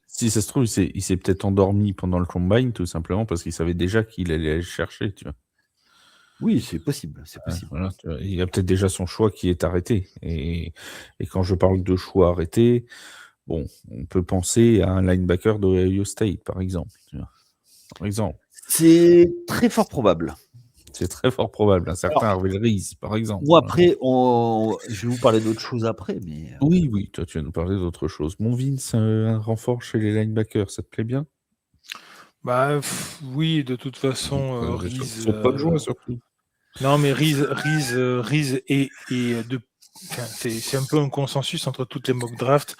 si ça se trouve, il s'est peut-être endormi pendant le combine, tout simplement parce qu'il savait déjà qu'il allait aller chercher, tu vois. Oui, c'est possible. Voilà, tu vois, il y a peut-être déjà son choix qui est arrêté. Et quand je parle de choix arrêté, bon, on peut penser à un linebacker d'Ohio State, par exemple. Tu vois. Par exemple. C'est très fort probable. C'est très fort probable. Un certain Harvey Reese, par exemple. Moi, après, je vais vous parler d'autres choses après. Mais... Oui, toi, tu vas nous parler d'autre chose. Mon Vince, un renfort chez les linebackers, ça te plaît bien? Bah oui, de toute façon, Reese. Saute pas de joie, surtout. Non, mais Reese c'est un peu un consensus entre toutes les mock drafts.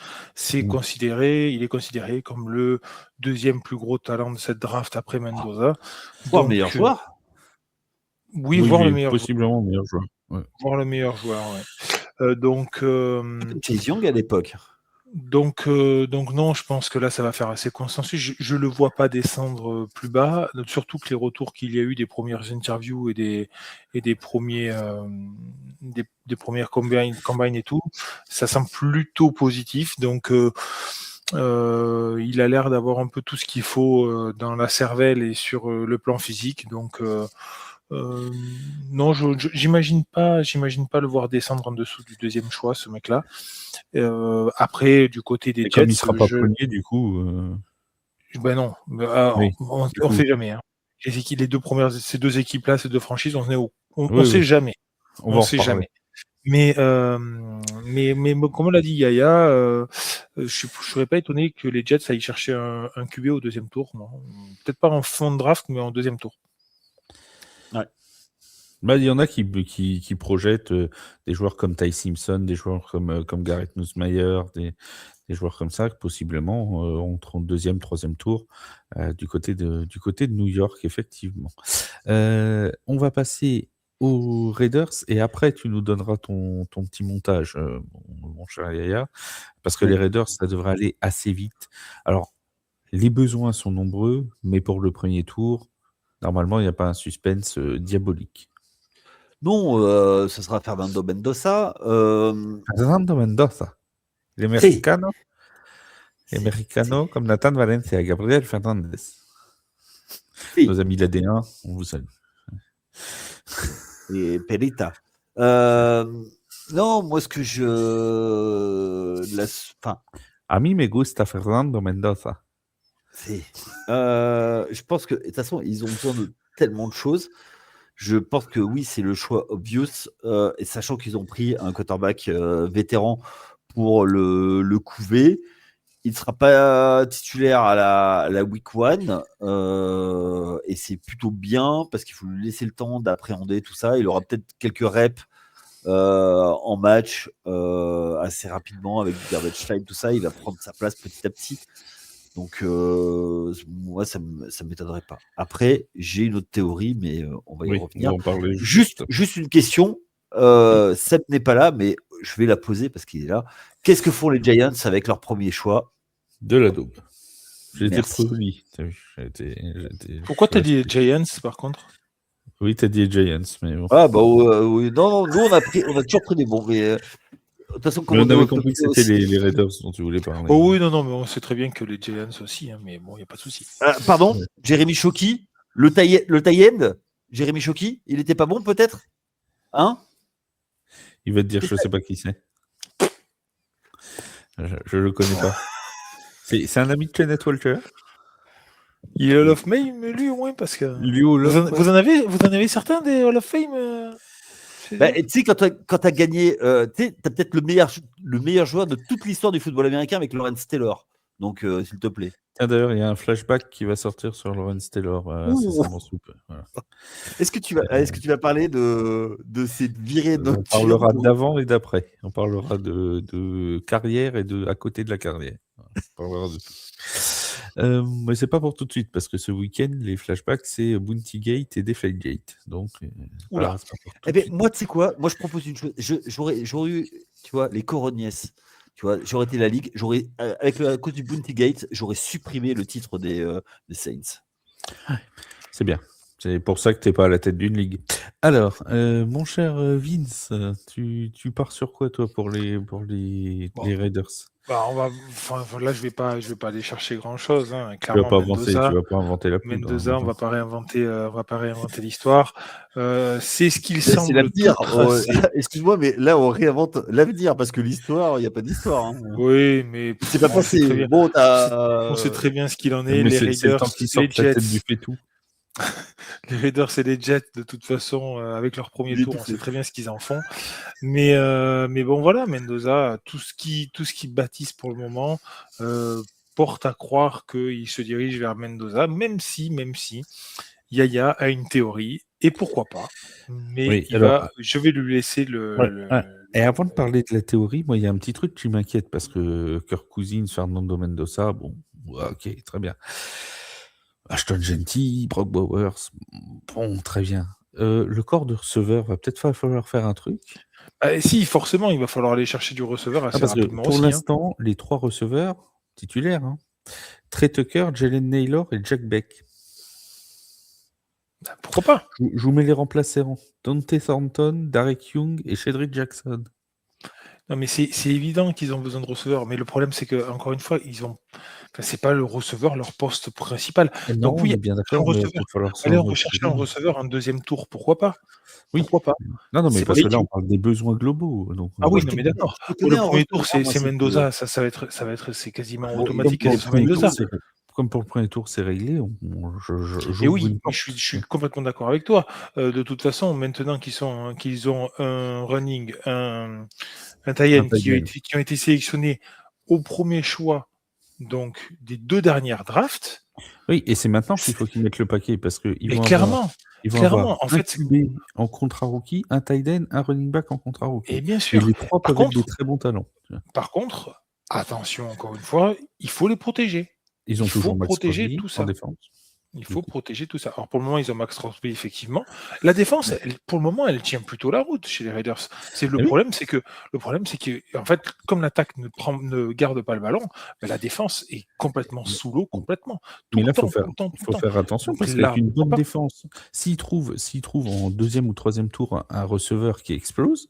Il est considéré comme le deuxième plus gros talent de cette draft après Mendoza. Voire meilleur joueur. Oui, voire le meilleur possiblement le meilleur joueur. Ouais. Voire le meilleur joueur, ouais. Chase Young à l'époque. Donc non, je pense que là, ça va faire assez consensus. Je le vois pas descendre plus bas, surtout que les retours qu'il y a eu des premières interviews et des premiers des premières combines et tout, ça semble plutôt positif. Donc il a l'air d'avoir un peu tout ce qu'il faut dans la cervelle et sur le plan physique. Donc non, j'imagine pas le voir descendre en dessous du deuxième choix, ce mec-là. Après, du côté des Jets, comme il sera pas premier, du coup. Ben non, on sait jamais. Hein. Ces deux équipes-là, ces deux franchises, on sait jamais. On sait jamais. Mais comme l'a dit Yaya, je serais pas étonné que les Jets aillent chercher un QB au deuxième tour. Peut-être pas en fond de draft, mais en deuxième tour. Ouais. Bah, il y en a qui projettent des joueurs comme Ty Simpson, des joueurs comme Garrett Nussmeier, des joueurs comme ça, possiblement entre deuxième, troisième tour du côté de New York, effectivement. On va passer aux Raiders et après tu nous donneras ton petit montage, mon cher Yaya, parce que les Raiders, ça devrait aller assez vite. Alors, les besoins sont nombreux, mais pour le premier tour, normalement, il n'y a pas un suspense diabolique. Non, ce sera Fernando Mendoza. Fernando Mendoza. Les Mexicanos. Les Mexicanos comme Nathan Valencia et Gabriel Fernandez. Nos amis de l'AD1, on vous salue. Et Perita. Non, moi, ce que A mí me gusta Fernando Mendoza. Je pense que, de toute façon, ils ont besoin de tellement de choses. Je pense que oui, c'est le choix obvious, et sachant qu'ils ont pris un quarterback vétéran pour le couver, il ne sera pas titulaire à la week 1, et c'est plutôt bien parce qu'il faut lui laisser le temps d'appréhender tout ça. Il aura peut-être quelques reps en match assez rapidement avec garbage time, tout ça. Il va prendre sa place petit à petit. Donc, moi, ça ne m'étonnerait pas. Après, j'ai une autre théorie, mais on va y revenir. On va en parler juste une question. Seb n'est pas là, mais je vais la poser parce qu'il est là. Qu'est-ce que font les Giants avec leur premier choix? De la daube. J'ai été poli. Pourquoi tu as dit les Giants, par contre? Oui, tu as dit les Giants, mais bon. Ah, bah oui. Non, nous, on a toujours pris des bons, mais... De toute façon, on avait compris que c'était les Raiders dont tu voulais parler. Oh oui, non, mais on sait très bien que les Giants aussi, hein, mais bon, il n'y a pas de souci. Pardon, Jérémy Choki, le tie-end, Jérémy Choki, il n'était pas bon peut-être? Hein? Il va te dire, je ne sais pas qui c'est. Je le connais pas. C'est un ami de Kenneth Walker? Il est Hall of Fame, lui, au moins, parce que... Vous en avez certains des Hall of Fame tu sais, quand tu as gagné, tu as peut-être le meilleur joueur de toute l'histoire du football américain avec Lawrence Taylor. Donc, s'il te plaît. Tiens, d'ailleurs, il y a un flashback qui va sortir sur Lawrence Taylor. Voilà. Est-ce que tu vas parler de cette virée de On parlera d'avant et d'après. On parlera de carrière et de à côté de la carrière. On parlera de tout. Mais c'est pas pour tout de suite parce que ce week-end, les flashbacks, c'est Bounty Gate et Deflategate. Donc, voilà, moi, tu sais quoi? Moi, je propose une chose. J'aurais eu, tu vois, les Coronies Tu vois, j'aurais été la Ligue, à cause du Bounty Gate, j'aurais supprimé le titre des Saints. C'est bien. C'est pour ça que t'es pas à la tête d'une ligue. Alors, mon cher Vince, tu pars sur quoi toi pour les Bon. les Raiders? Là, je vais pas aller chercher grand chose. Hein. Tu vas Clairement, pas avancer, tu Mendoza, vas pas inventer la poudre. on va pas réinventer l'histoire. C'est ce qu'il C'est semble l'avenir. tout tracé. Excuse-moi, mais là, on réinvente l'avenir parce que l'histoire, il n'y a pas d'histoire. Hein. Oui, mais C'est pas on sait très passé. bien. Bon, On sait très bien ce qu'il en est. Mais Les c'est le Raiders, temps qu'ils les sortent la Jets, tête du fait-tout. les Raiders et les Jets, de toute façon, avec leur premier Il est tour, on touffé. sait très bien ce qu'ils en font. Mais bon, voilà, Mendoza, tout ce qui bâtissent pour le moment porte à croire qu'il se dirige vers Mendoza, même si Yaya a une théorie, et pourquoi pas. Mais Oui, alors, je vais lui laisser ouais, ouais. Et avant de parler de la théorie, moi, il y a un petit truc qui m'inquiète parce que Kirk Cousins, Fernando Mendoza, bon, ouais, ok, très bien. Ashton Genty, Brock Bowers, bon, très bien. Le corps de receveur va peut-être falloir faire un truc. Si, forcément, il va falloir aller chercher du receveur assez Parce que rapidement pour aussi. Hein. l'instant, les 3 receveurs titulaires, Trey Tucker, Jalen Naylor et Jack Beck. Pourquoi pas? Je vous mets les remplaçants. Dante Thornton, Derek Young et Shedrick Jackson. Non, mais c'est évident qu'ils ont besoin de receveurs. Mais le problème, c'est que encore une fois, c'est pas le receveur leur poste principal. Et non, Donc on oui, est bien un d'accord, mais il va receveur. peut-être falloir Aller en s'en rechercher occuper. un receveur en deuxième tour, pourquoi pas? Oui. Pourquoi pas? Non, mais C'est parce pas que là, on idiot. parle des besoins globaux. Donc, Ah oui, Je non, te mais connais- d'accord. je te Pour le connais un premier tour, receveur, moi, c'est c'est Mendoza. Ça va être, c'est quasiment Bon, automatique que Comme ce pour le soit premier tour, Mendoza. comme pour le premier tour, c'est réglé. Et J'ouvre oui, une mais porte. je suis complètement d'accord avec toi. De toute façon, maintenant qu'ils ont un running, un tight end qui ont été sélectionnés au premier choix, donc des 2 dernières drafts. Oui, et c'est maintenant qu'il faut qu'ils mettent le paquet parce qu'ils Mais vont avoir clairement, en un fait, QB en contrat rookie, un tight end, un running back en contrat rookie. et bien Et sûr. les 3 Par peuvent être des contre, très bons talents. attention encore une fois, il faut les protéger. Ils ont Il faut toujours Max protéger Crosby tout en ça. défense. Il faut protéger tout ça. Alors pour le moment, ils ont Max Crosby, effectivement. La défense, pour le moment, elle tient plutôt la route chez les Raiders. Le oui. problème, c'est que en fait, comme l'attaque ne garde pas le ballon, la défense est complètement sous l'eau, complètement. Mais là, il Tout faut le temps. faire attention Donc parce là, qu'avec une bonne pourquoi pas? défense, s'ils trouvent en deuxième ou troisième tour un receveur qui explose,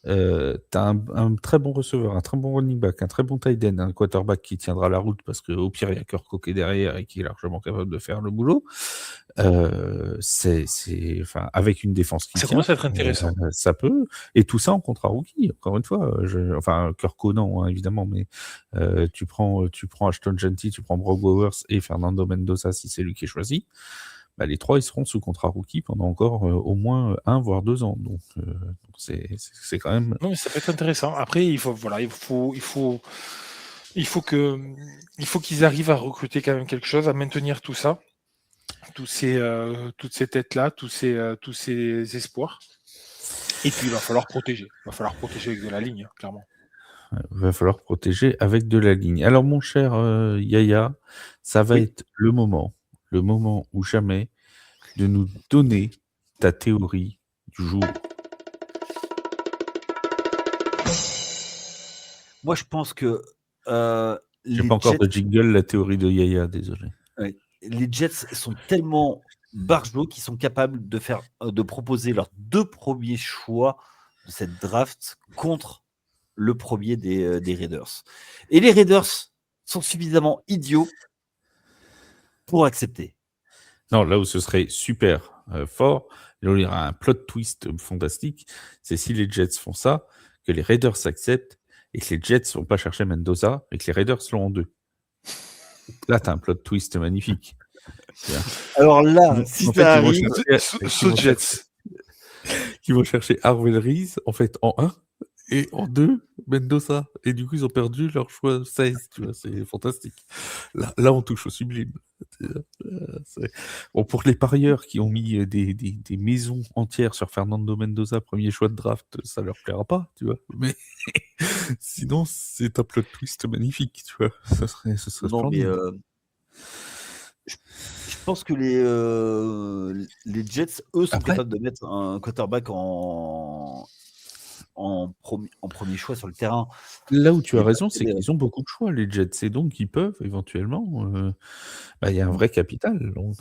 tu as un très bon receveur, un très bon running back, un très bon tight end, un quarterback qui tiendra la route parce qu'au pire, il y a Kirk Cook derrière et qui est largement capable de faire le boulot. Avec une défense qui Ça tient, commence à être intéressant. ça peut. Et tout ça en contrat rookie, encore une fois. Kirk Cook, non, hein, évidemment, mais tu prends Ashton Genty, tu prends Brock Bowers et Fernando Mendoza si c'est lui qui est choisi. Les 3 ils seront sous contrat rookie pendant encore au moins 1 voire 2 ans. Donc c'est quand même. Non, mais ça peut être intéressant. Après, il faut qu'ils arrivent à recruter quand même quelque chose, à maintenir tout ça, toutes ces têtes-là, tous ces espoirs. Et puis, il va falloir protéger. Il va falloir protéger avec de la ligne, clairement. Il va falloir protéger avec de la ligne. Alors, mon cher Yaya, ça va être le moment ou jamais, de nous donner ta théorie du jour. Moi, je pense que J'ai pas encore de jingle, la théorie de Yaya, désolé. Les Jets sont tellement barjots qu'ils sont capables de proposer leurs 2 premiers choix de cette draft contre le premier des Raiders. Et les Raiders sont suffisamment idiots pour accepter. Non, là où ce serait super fort, là où il y aura un plot twist fantastique, c'est si les Jets font ça, que les Raiders s'acceptent et que les Jets ne vont pas chercher Mendoza et que les Raiders l'ont en 2. Là, tu as un plot twist magnifique. Alors là, si ça arrive, Jets. Qui vont chercher Harvey Reese, en fait, en 1, et en 2, Mendoza. Et du coup, ils ont perdu leur choix 16, tu vois, c'est fantastique. Là, on touche au sublime. Bon, pour les parieurs qui ont mis des maisons entières sur Fernando Mendoza, premier choix de draft, ça leur plaira pas, tu vois. Mais sinon, c'est un plot twist magnifique, tu vois. Ce serait non, mais je pense que les Jets, eux, sont capables de mettre un quarterback en en premier choix sur le terrain. Là où tu as Et bah, raison, c'est qu'ils ont beaucoup de choix, les Jets, et donc ils peuvent éventuellement. Il y a un vrai capital, donc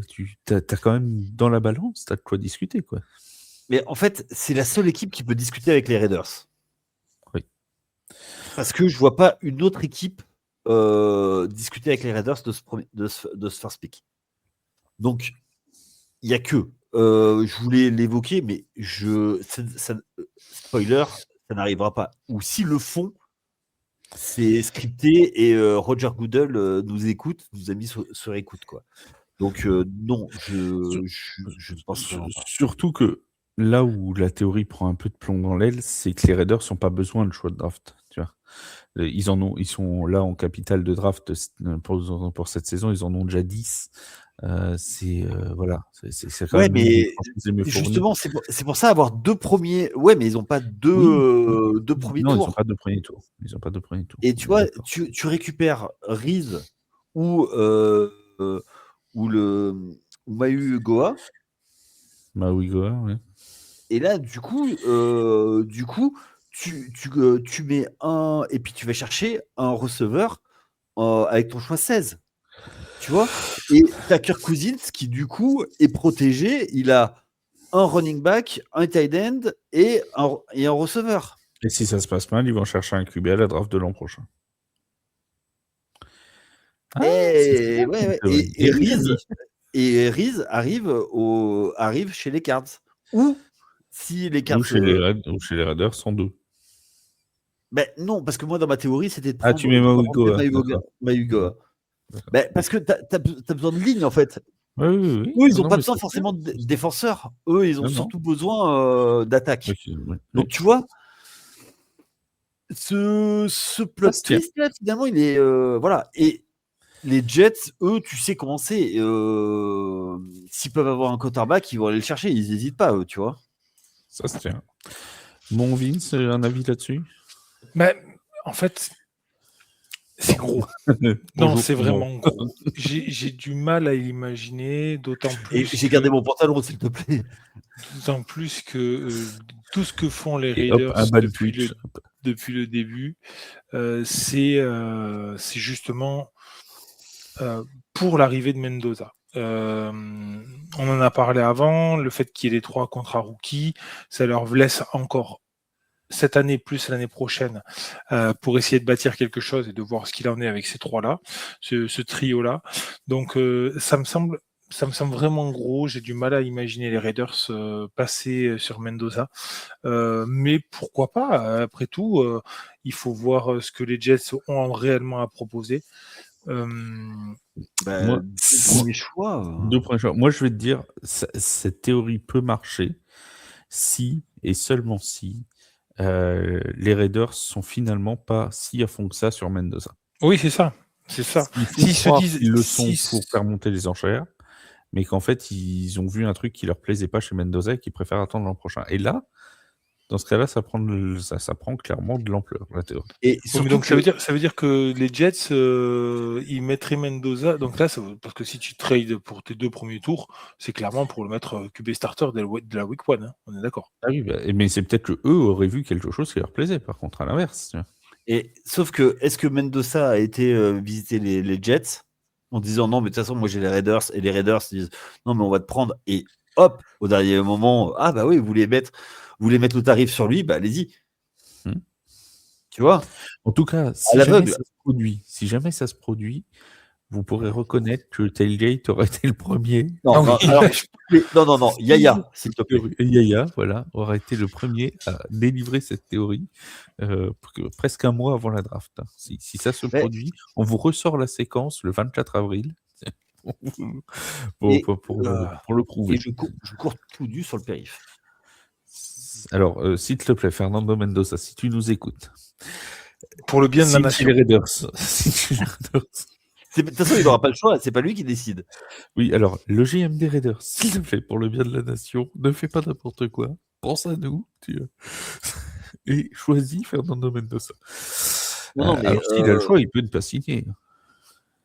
tu as quand même dans la balance, tu as de quoi discuter, quoi. Mais en fait, c'est la seule équipe qui peut discuter avec les Raiders. Oui. Parce que je vois pas une autre équipe discuter avec les Raiders de ce first pick. Donc, il n'y a que. Je voulais l'évoquer, mais spoiler, ça n'arrivera pas. Ou s'ils le font, c'est scripté et Roger Goodell nous écoute, nous a mis sur écoute, quoi. Donc, non, je ne pense vraiment pas. Surtout que là où la théorie prend un peu de plomb dans l'aile, c'est que les Raiders n'ont pas besoin de choix de draft. Tu vois. Ils sont là en capital de draft pour cette saison, ils en ont déjà 10. Voilà, c'est quand Ouais, même mais mieux fournies. justement, c'est pour ça avoir 2 premiers. Ouais, mais ils n'ont pas deux premiers Non, ils n'ont tours. pas de premier tour. Et tu vois, tu récupères Reese ou Mahu Goa. Maui Goa, ouais. Et là, du coup, tu mets un. Et puis tu vas chercher un receveur avec ton choix 16. Tu vois. Et t'as Kirk Cousins qui, du coup, est protégé. Il a un running back, un tight end et un receveur. Et si ça se passe mal, ils vont chercher un QB à la draft de l'an prochain. Et Reese Reese arrive chez les Cards. Ou si les Cards. ou chez les Raiders, sont deux. Ben non, parce que moi, dans ma théorie, c'était de Ah, prendre tu mets Maui Goa. Mahu Goa. Ben, parce que t'as besoin de lignes, en fait. Oui. Eux, ils n'ont pas besoin forcément de défenseurs. Eux, ils ont surtout besoin d'attaque. Donc, tu vois, ce plot twist, là, finalement, il est. Voilà. Et les Jets, eux, tu sais comment c'est. S'ils peuvent avoir un quarterback, ils vont aller le chercher. Ils n'hésitent pas, eux, tu vois. Ça se tient. Mon Vince, un avis là-dessus? Mais en fait, c'est gros. Non, c'est vraiment gros. J'ai du mal à l'imaginer, d'autant plus. Et j'ai gardé mon pantalon, s'il te plaît. D'autant plus que tout ce que font les Raiders depuis le début, c'est justement pour l'arrivée de Mendoza. On en a parlé avant, le fait qu'il y ait les 3 contrats rookies, ça leur laisse encore cette année plus l'année prochaine pour essayer de bâtir quelque chose et de voir ce qu'il en est avec ces 3-là, ce trio-là. Donc ça me semble vraiment gros. J'ai du mal à imaginer les Raiders passer sur Mendoza. Mais pourquoi pas? Après tout, il faut voir ce que les Jets ont réellement à proposer. Deux premiers choix. Moi, je vais te dire, cette théorie peut marcher si, et seulement si, les Raiders sont finalement pas si à fond que ça sur Mendoza. Oui, c'est ça. S'ils se disent qu'ils le sont pour faire monter les enchères, mais qu'en fait, ils ont vu un truc qui leur plaisait pas chez Mendoza et qu'ils préfèrent attendre l'an prochain. Et là, dans ce cas-là, ça prend clairement de l'ampleur, la théorie. Et donc ça veut dire que les Jets, ils mettraient Mendoza. Donc là, parce que si tu trades pour tes 2 premiers tours, c'est clairement pour le mettre QB starter de la week 1. Hein, on est d'accord. Ah oui, mais c'est peut-être que eux auraient vu quelque chose qui leur plaisait, par contre, à l'inverse. Et sauf que, est-ce que Mendoza a été visiter les Jets en disant non, mais de toute façon, moi j'ai les Raiders, et les Raiders disent non, mais on va te prendre, et hop, au dernier moment, ah bah oui, vous voulez mettre le tarif sur lui, bah allez-y. Tu vois? En tout cas, si jamais ça se produit, vous pourrez reconnaître que Tailgate aurait été le premier. Non, Yaya, s'il te plaît. Yaya, voilà, aurait été le premier à délivrer cette théorie presque un mois avant la draft. Si ça se produit, on vous ressort la séquence le 24 avril pour le prouver. Et je cours tout nu sur le périph'. Alors, s'il te plaît, Fernando Mendoza, si tu nous écoutes. Pour le bien de la nation. Les Raiders. De toute façon, il n'aura pas le choix, c'est pas lui qui décide. Oui, alors, le GM des Raiders, s'il te plaît, pour le bien de la nation, ne fais pas n'importe quoi. Pense à nous, et choisis Fernando Mendoza. Non, mais alors, s'il a le choix, il peut ne pas signer.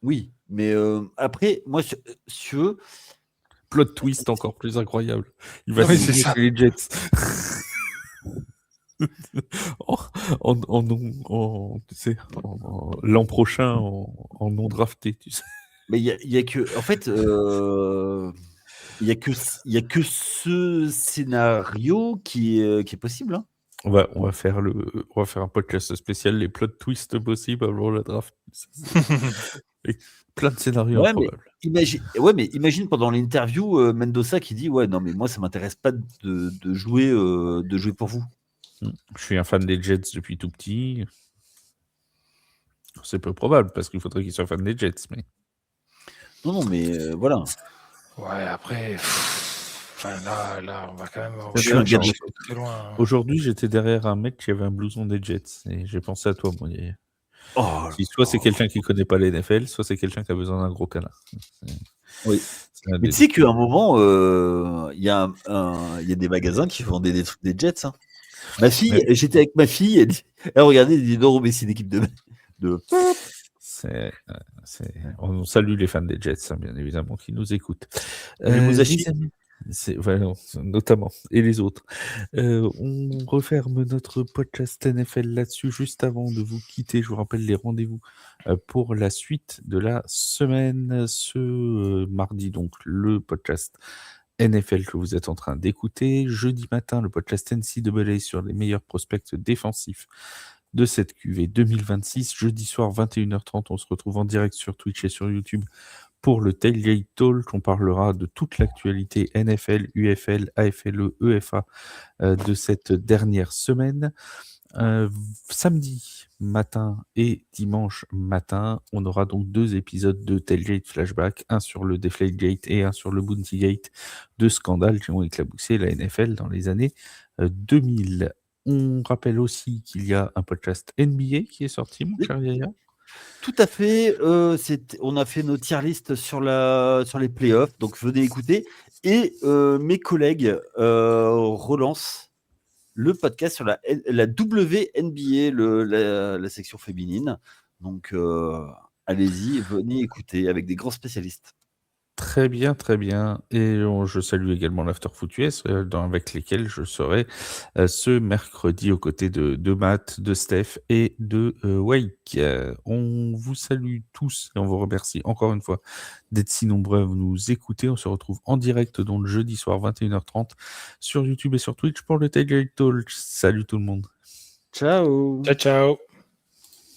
Oui, mais après, moi, sur plot twist encore plus incroyable. Il va signer chez les Jets. Tu sais, l'an prochain en non drafté, tu sais. Mais il y a que, en fait, il y a que ce scénario qui est possible. Hein. On va faire un podcast spécial, les plot twists possibles avant la draft. Et plein de scénarios Ouais, mais improbables. imagine pendant l'interview Mendoza qui dit ouais non mais moi ça m'intéresse pas de jouer pour vous. Je suis un fan des Jets depuis tout petit. C'est peu probable parce qu'il faudrait qu'il soit fan des Jets. Mais... Non mais voilà. Ouais, après, là, on va quand même. Je suis un gars de- très loin. Aujourd'hui, j'étais derrière un mec qui avait un blouson des Jets et j'ai pensé à toi, moi. Oh, Soit c'est quelqu'un qui connaît pas les NFL, soit c'est quelqu'un qui a besoin d'un gros canard. oui. Mais tu sais qu'à un moment, il y a des magasins qui vendaient des trucs des Jets. Hein. Ma fille, j'étais avec ma fille, elle regardait, elle dit non mais c'est une équipe de... On salue les fans des Jets, hein, bien évidemment, qui nous écoutent. Musashi. Voilà, notamment, et les autres. On referme notre podcast NFL là-dessus. Juste avant de vous quitter, je vous rappelle les rendez-vous pour la suite de la semaine. Ce mardi, donc, le podcast NFL que vous êtes en train d'écouter. Jeudi matin, le podcast NCAA sur les meilleurs prospects défensifs de cette QV 2026. Jeudi soir, 21h30, on se retrouve en direct sur Twitch et sur YouTube pour le Tailgate Talk. On parlera de toute l'actualité NFL, UFL, AFLE, EFA de cette dernière semaine. Samedi matin et dimanche matin, on aura donc 2 épisodes de Tailgate Flashback, un sur le Deflategate et un sur le Bountygate, 2 scandales qui ont éclaboussé la NFL dans les années 2000. On rappelle aussi qu'il y a un podcast NBA qui est sorti, mon cher Yaya. Tout à fait. On a fait nos tier list sur les playoffs, donc venez écouter. Et mes collègues relancent le podcast sur la WNBA, la section féminine. Donc allez-y, venez écouter avec des grands spécialistes. Très bien, très bien. Et je salue également l'Afterfoot US, avec lesquels je serai ce mercredi aux côtés de Matt, de Steph et de Wake. On vous salue tous et on vous remercie encore une fois d'être si nombreux à nous écouter. On se retrouve en direct donc le jeudi soir 21h30 sur YouTube et sur Twitch pour le Tailgate Talk. Salut tout le monde. Ciao. Ciao, ciao.